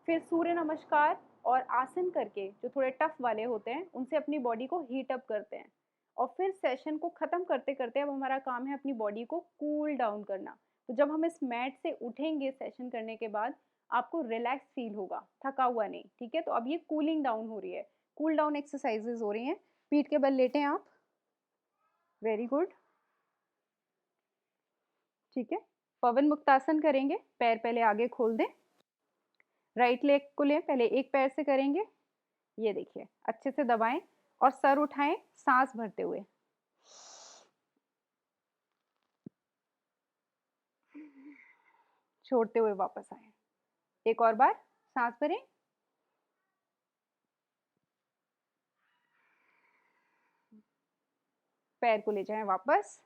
Speaker 1: फिर सूर्य नमस्कार और आसन करके जो थोड़े टफ वाले होते हैं उनसे अपनी बॉडी को हीट अप करते हैं। और फिर सेशन को ख़त्म करते करते अब हमारा काम है अपनी बॉडी को कूल डाउन करना। तो जब हम इस मैट से उठेंगे सेशन करने के बाद, आपको रिलैक्स फील होगा, थका हुआ नहीं, ठीक है। तो अब ये कूलिंग डाउन हो रही है, कूल डाउन एक्सरसाइजेज हो रही हैं। पीठ के बल लेटें आप, वेरी गुड, ठीक है। पवन मुक्तासन करेंगे, पैर पहले आगे खोल दें, राइट लेग को लें, पहले एक पैर से करेंगे। ये देखिए, अच्छे से दबाएं और सर उठाएं सांस भरते हुए। छोड़ते हुए वापस आए। एक और बार सांस भरें, पैर को ले जाएं वापस,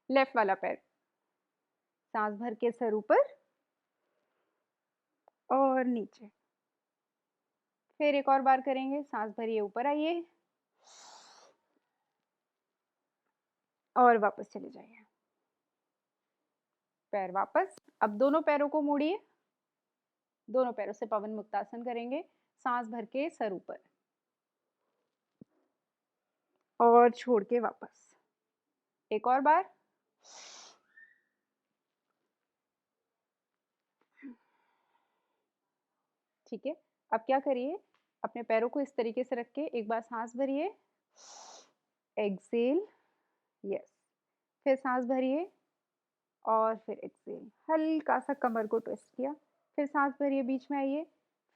Speaker 1: लेफ्ट वाला पैर, सांस भर के सर ऊपर और नीचे। फिर एक और बार करेंगे, सांस भरिए, ऊपर आइए, और वापस चले जाइए। पैर वापस। अब दोनों पैरों को मोड़िए, दोनों पैरों से पवन मुक्तासन करेंगे। सांस भर के सर ऊपर और छोड़ के वापस। एक और बार। ठीक है, अब क्या करिए, अपने पैरों को इस तरीके से रख के एक बार सांस भरिए, एक्सेल, यस, फिर सांस भरिए और फिर एक्सेल। हल्का सा कमर को ट्विस्ट किया, फिर सांस भरिए, बीच में आइए,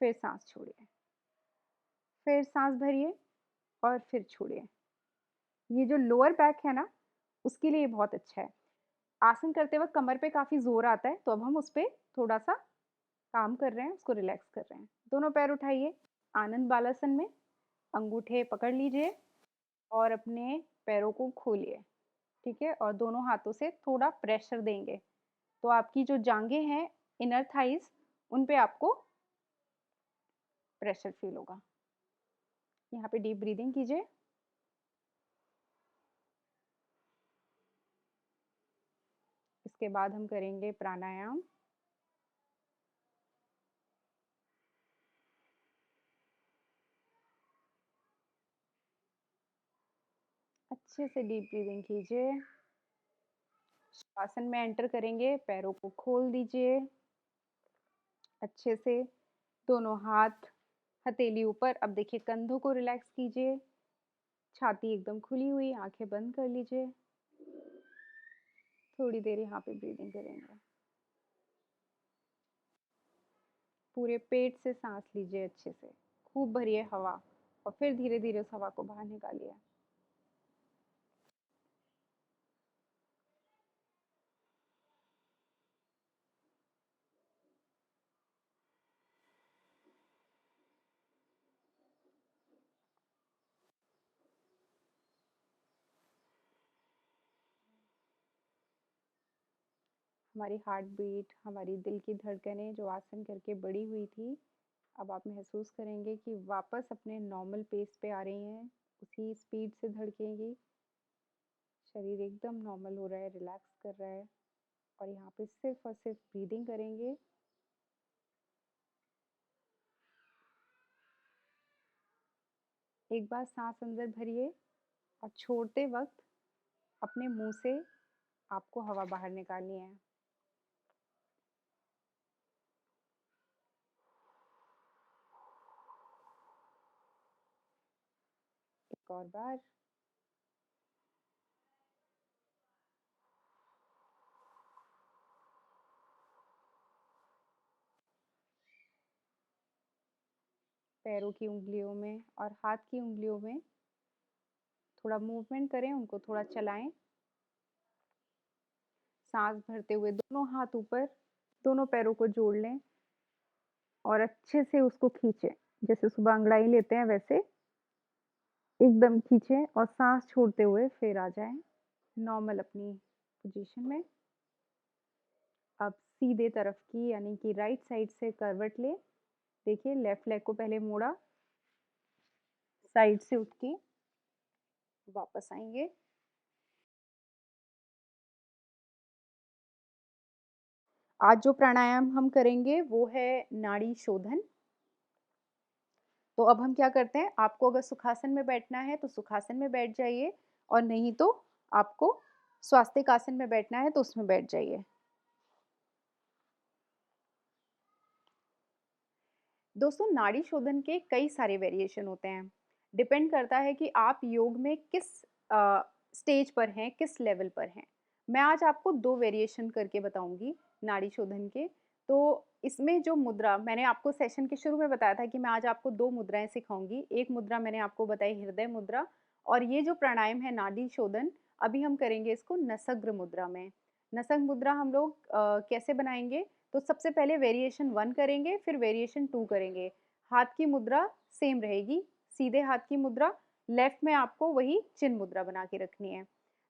Speaker 1: फिर सांस छोड़िए, फिर सांस भरिए और फिर छोड़िए। ये जो लोअर बैक है ना, उसके लिए बहुत अच्छा है। आसन करते वक्त कमर पे काफ़ी जोर आता है, तो अब हम उस पर थोड़ा सा काम कर रहे हैं, उसको रिलैक्स कर रहे हैं। दोनों पैर उठाइए, आनंद बालासन में अंगूठे पकड़ लीजिए और अपने पैरों को खोलिए। ठीक है, और दोनों हाथों से थोड़ा प्रेशर देंगे, तो आपकी जो जांघें हैं, इनर थाइज, उन पे आपको प्रेशर फील होगा। यहाँ पे डीप ब्रीदिंग कीजिए। इसके बाद हम करेंगे प्राणायाम। अच्छे से डीप ब्रीदिंग कीजिए। आसन में एंटर करेंगे, पैरों को खोल दीजिए अच्छे से, दोनों हाथ हथेली ऊपर। अब देखिए, कंधों को रिलैक्स कीजिए, छाती एकदम खुली हुई, आंखें बंद कर लीजिए। थोड़ी देर यहाँ पे ब्रीदिंग करेंगे। पूरे पेट से सांस लीजिए अच्छे से, खूब भरिए हवा और फिर धीरे धीरे उस हवा को बाहर निकालिए। हमारी हार्ट बीट, हमारी दिल की धड़कनें जो आसन करके बढ़ी हुई थी, अब आप महसूस करेंगे कि वापस अपने नॉर्मल पेस पे आ रही हैं, उसी स्पीड से धड़केंगी। शरीर एकदम नॉर्मल हो रहा है, रिलैक्स कर रहा है, और यहाँ पे सिर्फ और सिर्फ ब्रीदिंग करेंगे। एक बार सांस अंदर भरिए और छोड़ते वक्त अपने मुंह से आपको हवा बाहर निकालनी है। एक और बार। पैरों की उंगलियों में और हाथ की उंगलियों में थोड़ा मूवमेंट करें, उनको थोड़ा चलाएं। सांस भरते हुए दोनों हाथ ऊपर, दोनों पैरों को जोड़ लें और अच्छे से उसको खींचें, जैसे सुबह अंगड़ाई लेते हैं वैसे एकदम खींचें, और सांस छोड़ते हुए फिर आ जाएं नॉर्मल अपनी पोजीशन में। अब सीधे तरफ की यानी कि राइट साइड से करवट ले। देखिए, लेफ्ट लेग को पहले मोड़ा, साइड से उठ के वापस आएंगे। आज जो प्राणायाम हम करेंगे वो है नाड़ी शोधन। तो अब हम क्या करते हैं, आपको अगर सुखासन में बैठना है तो सुखासन में बैठ जाइए, और नहीं तो आपको स्वास्तिक आसन में बैठना है तो उसमें बैठ जाइए। दोस्तों, नाड़ी शोधन के कई सारे वेरिएशन होते हैं। डिपेंड करता है कि आप योग में किस स्टेज पर हैं, किस लेवल पर हैं। मैं आज आपको दो वेरिएशन करके बताऊंगी नाड़ी शोधन के। तो इसमें जो मुद्रा मैंने आपको सेशन के शुरू में बताया था कि मैं आज आपको दो मुद्राएं सिखाऊंगी। एक मुद्रा मैंने आपको बताई हृदय मुद्रा, और ये जो प्राणायाम है नाड़ी शोधन, अभी हम करेंगे इसको नसग्र मुद्रा में। नसग मुद्रा हम लोग कैसे बनाएंगे, तो सबसे पहले वेरिएशन 1 करेंगे, फिर वेरिएशन 2 करेंगे। हाथ की मुद्रा सेम रहेगी, सीधे हाथ की मुद्रा, लेफ्ट में आपको वही चिन्ह मुद्रा बना के रखनी है।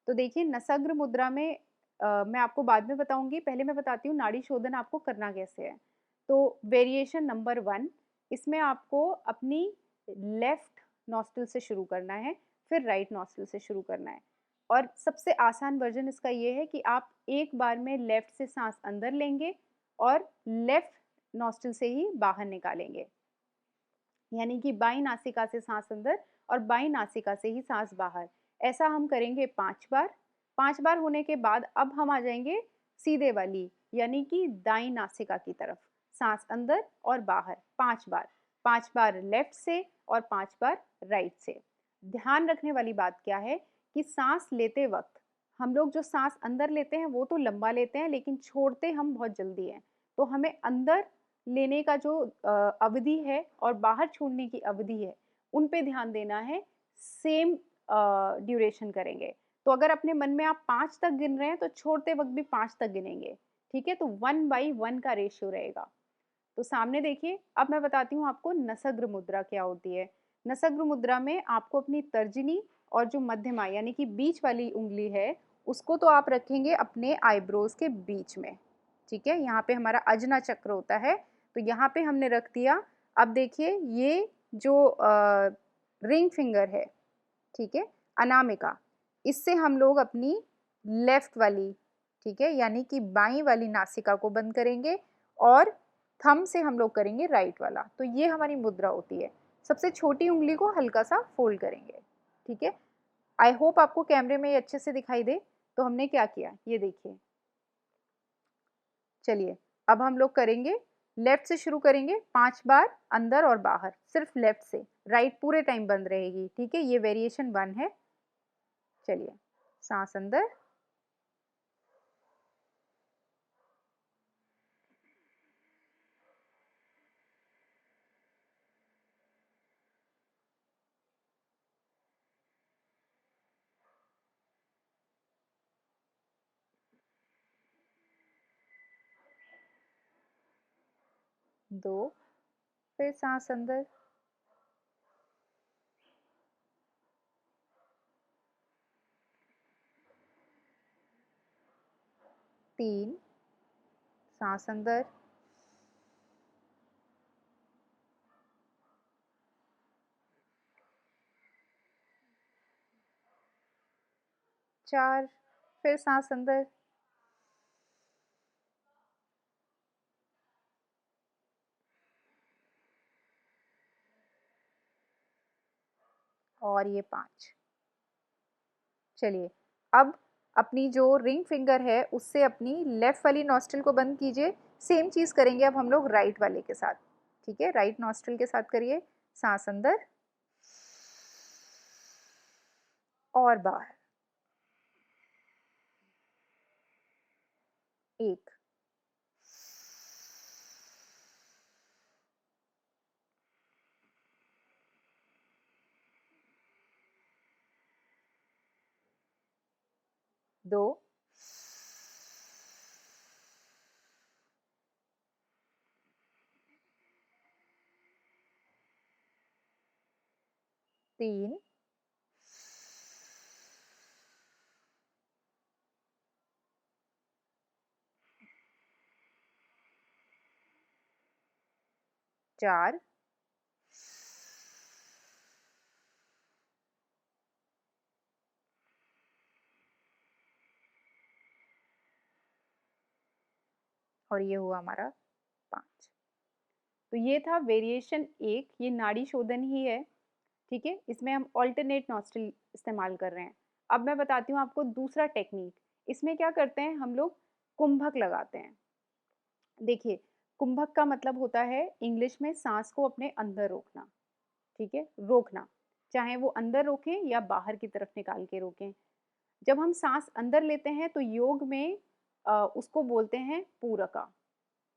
Speaker 1: तो देखिए, नसग्र मुद्रा में मैं आपको बाद में बताऊंगी, पहले मैं बताती हूँ नाड़ी शोधन आपको करना कैसे है। तो वेरिएशन नंबर 1, इसमें आपको अपनी लेफ्ट नॉस्ट्रिल से शुरू करना है, फिर राइट नॉस्ट्रिल से शुरू करना है। और सबसे आसान वर्जन इसका ये है कि आप एक बार में लेफ्ट से सांस अंदर लेंगे और लेफ्ट नॉस्ट्रिल से ही बाहर निकालेंगे, यानी कि बाई नासिका से सांस अंदर और बाई नासिका से ही सांस बाहर। ऐसा हम करेंगे 5 बार। 5 बार होने के बाद अब हम आ जाएंगे सीधे वाली, यानी कि दाई नासिका की तरफ, सांस अंदर और बाहर 5 बार। 5 बार लेफ्ट से और 5 बार राइट से। ध्यान रखने वाली बात क्या है कि सांस लेते वक्त हम लोग जो सांस अंदर लेते हैं वो तो लंबा लेते हैं, लेकिन छोड़ते हम बहुत जल्दी हैं। तो हमें अंदर लेने का जो अवधि है और बाहर छोड़ने की अवधि है, उन पे ध्यान देना है। सेम ड्यूरेशन करेंगे। तो अगर अपने मन में आप 5 तक गिन रहे हैं तो छोड़ते वक्त भी 5 तक गिनेंगे, ठीक है। तो 1/1 का रेशियो रहेगा। तो सामने देखिए, अब मैं बताती हूँ आपको नसग्र मुद्रा क्या होती है। नसग्र मुद्रा में आपको अपनी तर्जनी और जो मध्यमा यानी कि बीच वाली उंगली है, उसको तो आप रखेंगे अपने आईब्रोज के बीच में, ठीक है। यहाँ पे हमारा अजना चक्र होता है, तो यहाँ पे हमने रख दिया। अब देखिए, ये जो रिंग फिंगर है, ठीक है, अनामिका, इससे हम लोग अपनी लेफ्ट वाली, ठीक है, यानी कि बाईं वाली नासिका को बंद करेंगे और थंब से हम लोग करेंगे राइट वाला। तो ये हमारी मुद्रा होती है। सबसे छोटी उंगली को हल्का सा फोल्ड करेंगे, ठीक है। आई होप आपको कैमरे में ये अच्छे से दिखाई दे। तो हमने क्या किया, ये देखिए। चलिए, अब हम लोग करेंगे, लेफ्ट से शुरू करेंगे 5 बार अंदर और बाहर, सिर्फ लेफ्ट से। राइट पूरे टाइम बंद रहेगी, ठीक है। ये वेरिएशन 1 है। चलिए, सांस अंदर, दो, फिर सांस अंदर, तीन, सांस अंदर, चार, फिर सांस अंदर, और ये 5। चलिए, अब अपनी जो रिंग फिंगर है उससे अपनी लेफ्ट वाली नॉस्ट्रिल को बंद कीजिए। सेम चीज़ करेंगे अब हम लोग राइट वाले के साथ, ठीक है। राइट नॉस्ट्रिल के साथ करिए, सांस अंदर और बाहर, एक, दो, तीन, चार, और ये हुआ हमारा 5। तो ये था वेरिएशन 1। ये नाड़ी शोधन ही है, ठीक है। इसमें हम ऑल्टरनेट नॉस्ट्रिल इस्तेमाल कर रहे हैं। अब मैं बताती हूँ आपको दूसरा टेक्निक। इसमें क्या करते हैं हम लोग, कुंभक लगाते हैं। देखिए, कुंभक का मतलब होता है इंग्लिश में सांस को अपने अंदर रोकना, ठीक है, रोकना, चाहे वो अंदर रोकें या बाहर की तरफ निकाल के रोकें। जब हम सांस अंदर लेते हैं तो योग में उसको बोलते हैं पूरका,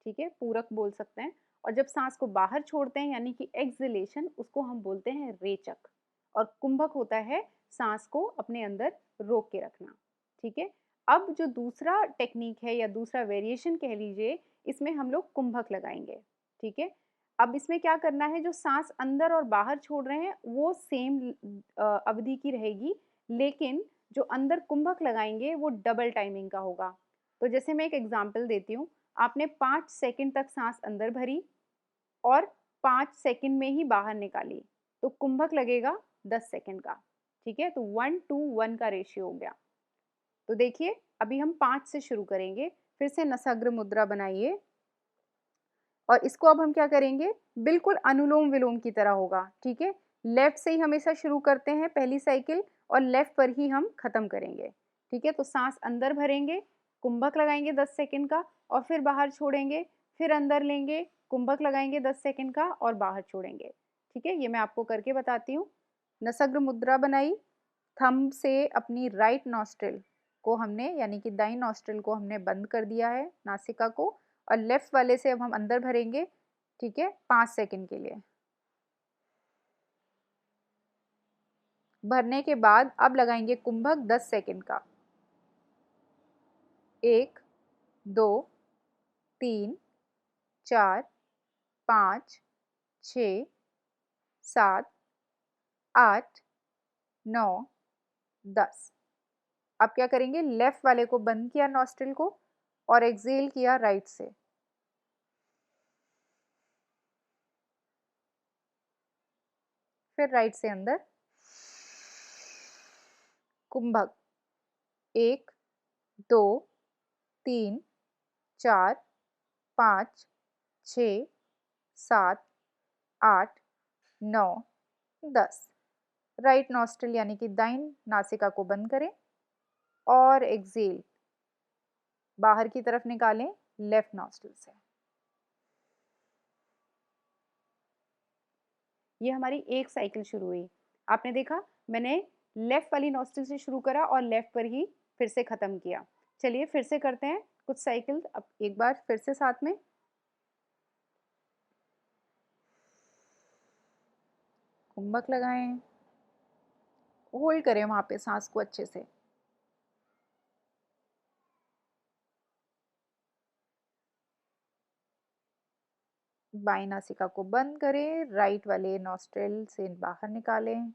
Speaker 1: ठीक है, पूरक बोल सकते हैं। और जब सांस को बाहर छोड़ते हैं यानी कि एक्सलेशन, उसको हम बोलते हैं रेचक। और कुंभक होता है सांस को अपने अंदर रोक के रखना, ठीक है। अब जो दूसरा टेक्निक है या दूसरा वेरिएशन कह लीजिए, इसमें हम लोग कुंभक लगाएंगे, ठीक है। अब इसमें क्या करना है, जो सांस अंदर और बाहर छोड़ रहे हैं वो सेम अवधि की रहेगी, लेकिन जो अंदर कुंभक लगाएंगे वो डबल टाइमिंग का होगा। तो जैसे मैं एक एग्जांपल देती हूँ। आपने 5 सेकंड तक सांस अंदर भरी और 5 सेकंड में ही बाहर निकाली, तो कुंभक लगेगा 10 सेकंड का, ठीक है, तो 1:1 का रेशियो हो गया। तो देखिए अभी हम 5 से शुरू करेंगे। फिर से नसाग्र मुद्रा बनाइए और इसको अब हम क्या करेंगे, बिल्कुल अनुलोम विलोम की तरह होगा। ठीक है, लेफ्ट से ही हमेशा शुरू करते हैं पहली साइकिल और लेफ्ट पर ही हम खत्म करेंगे। ठीक है, तो सांस अंदर भरेंगे, कुंभक लगाएंगे 10 सेकंड का और फिर बाहर छोड़ेंगे, फिर अंदर लेंगे, कुंभक लगाएंगे 10 सेकंड का और बाहर छोड़ेंगे। ठीक है, ये मैं आपको करके बताती हूँ। नसाग्र मुद्रा बनाई, थंब से अपनी राइट नॉस्ट्रिल को हमने यानी कि दाई नॉस्ट्रिल को हमने बंद कर दिया है, नासिका को, और लेफ्ट वाले से अब हम अंदर भरेंगे। ठीक है, 5 सेकंड के लिए। भरने के बाद अब लगाएंगे कुंभक 10 सेकंड का। 1, 2, 3, 4, 5, 6, 7, 8, 9, 10। अब क्या करेंगे, लेफ्ट वाले को बंद किया नॉस्ट्रिल को और एक्सेल किया राइट से। फिर राइट से अंदर, कुंभक 1, 2, 3, 4, 5, 6, 7, 8, 9, 10। राइट नॉस्ट्रिल यानी कि दाहिनी नासिका को बंद करें और एक्सेल बाहर की तरफ निकालें लेफ्ट नॉस्ट्रिल से। ये हमारी एक साइकिल शुरू हुई। आपने देखा मैंने लेफ्ट वाली नॉस्ट्रिल से शुरू करा और लेफ्ट पर ही फिर से ख़त्म किया। चलिए फिर से करते हैं कुछ साइकिल, अब एक बार फिर से साथ में। कुंभक लगाएं, होल्ड करें वहाँ पे सांस को अच्छे से। बाईं नासिका को बंद करें, राइट वाले नॉस्ट्रिल से बाहर निकालें।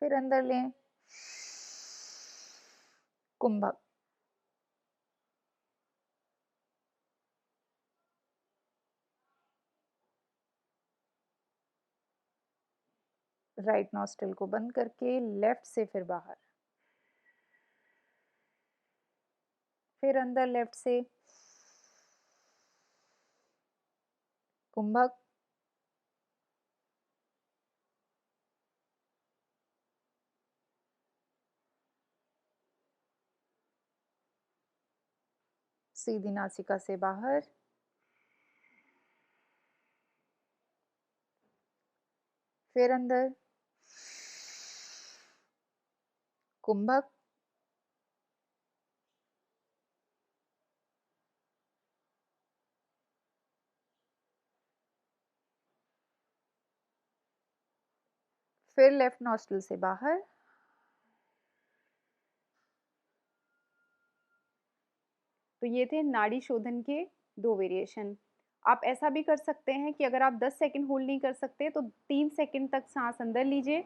Speaker 1: फिर अंदर लें, कुंभक। राइट नॉस्ट्रिल को बंद करके लेफ्ट से फिर बाहर, फिर अंदर लेफ्ट से, कुंभक। सीधी नासिका से बाहर, फिर अंदर, कुंभक। फिर लेफ्ट नॉस्ट्रिल से बाहर, तो ये थे नाड़ी शोधन के 2 वेरिएशन। आप ऐसा भी कर सकते हैं कि अगर आप 10 सेकंड होल्ड नहीं कर सकते तो 3 सेकंड तक सांस अंदर लीजिए,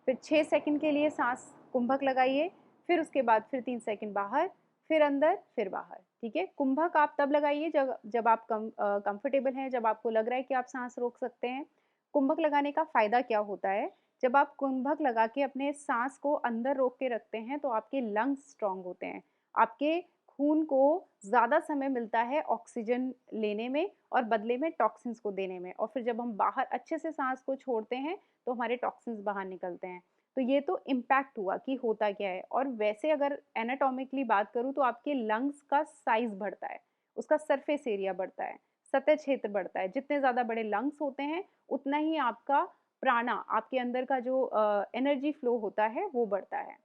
Speaker 1: फिर 6 सेकंड के लिए सांस कुंभक लगाइए, फिर उसके बाद फिर 3 सेकंड बाहर, फिर अंदर, फिर बाहर। ठीक है, कुंभक आप तब लगाइए जब आप कंफर्टेबल हैं, जब आपको लग रहा है कि आप सांस रोक सकते हैं। कुंभक लगाने का फ़ायदा क्या होता है, जब आप कुंभक लगा के अपने सांस को अंदर रोक के रखते हैं तो आपके लंग्स स्ट्रांग होते हैं, आपके खून को ज़्यादा समय मिलता है ऑक्सीजन लेने में और बदले में टॉक्सिन्स को देने में, और फिर जब हम बाहर अच्छे से सांस को छोड़ते हैं तो हमारे टॉक्सिन्स बाहर निकलते हैं। तो ये तो इम्पैक्ट हुआ कि होता क्या है। और वैसे अगर एनाटॉमिकली बात करूँ तो आपके लंग्स का साइज बढ़ता है, उसका सरफेस एरिया बढ़ता है, सतह क्षेत्र बढ़ता है। जितने ज़्यादा बड़े लंग्स होते हैं उतना ही आपका प्राणा, आपके अंदर का जो एनर्जी फ्लो होता है वो बढ़ता है।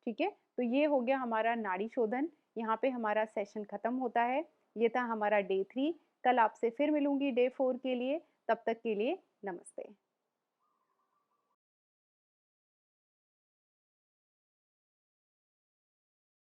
Speaker 1: ठीक है, तो ये हो गया हमारा नाड़ी शोधन। यहाँ पे हमारा सेशन खत्म होता है। ये था हमारा डे 3। कल आपसे फिर मिलूंगी डे 4 के लिए। तब तक के लिए नमस्ते।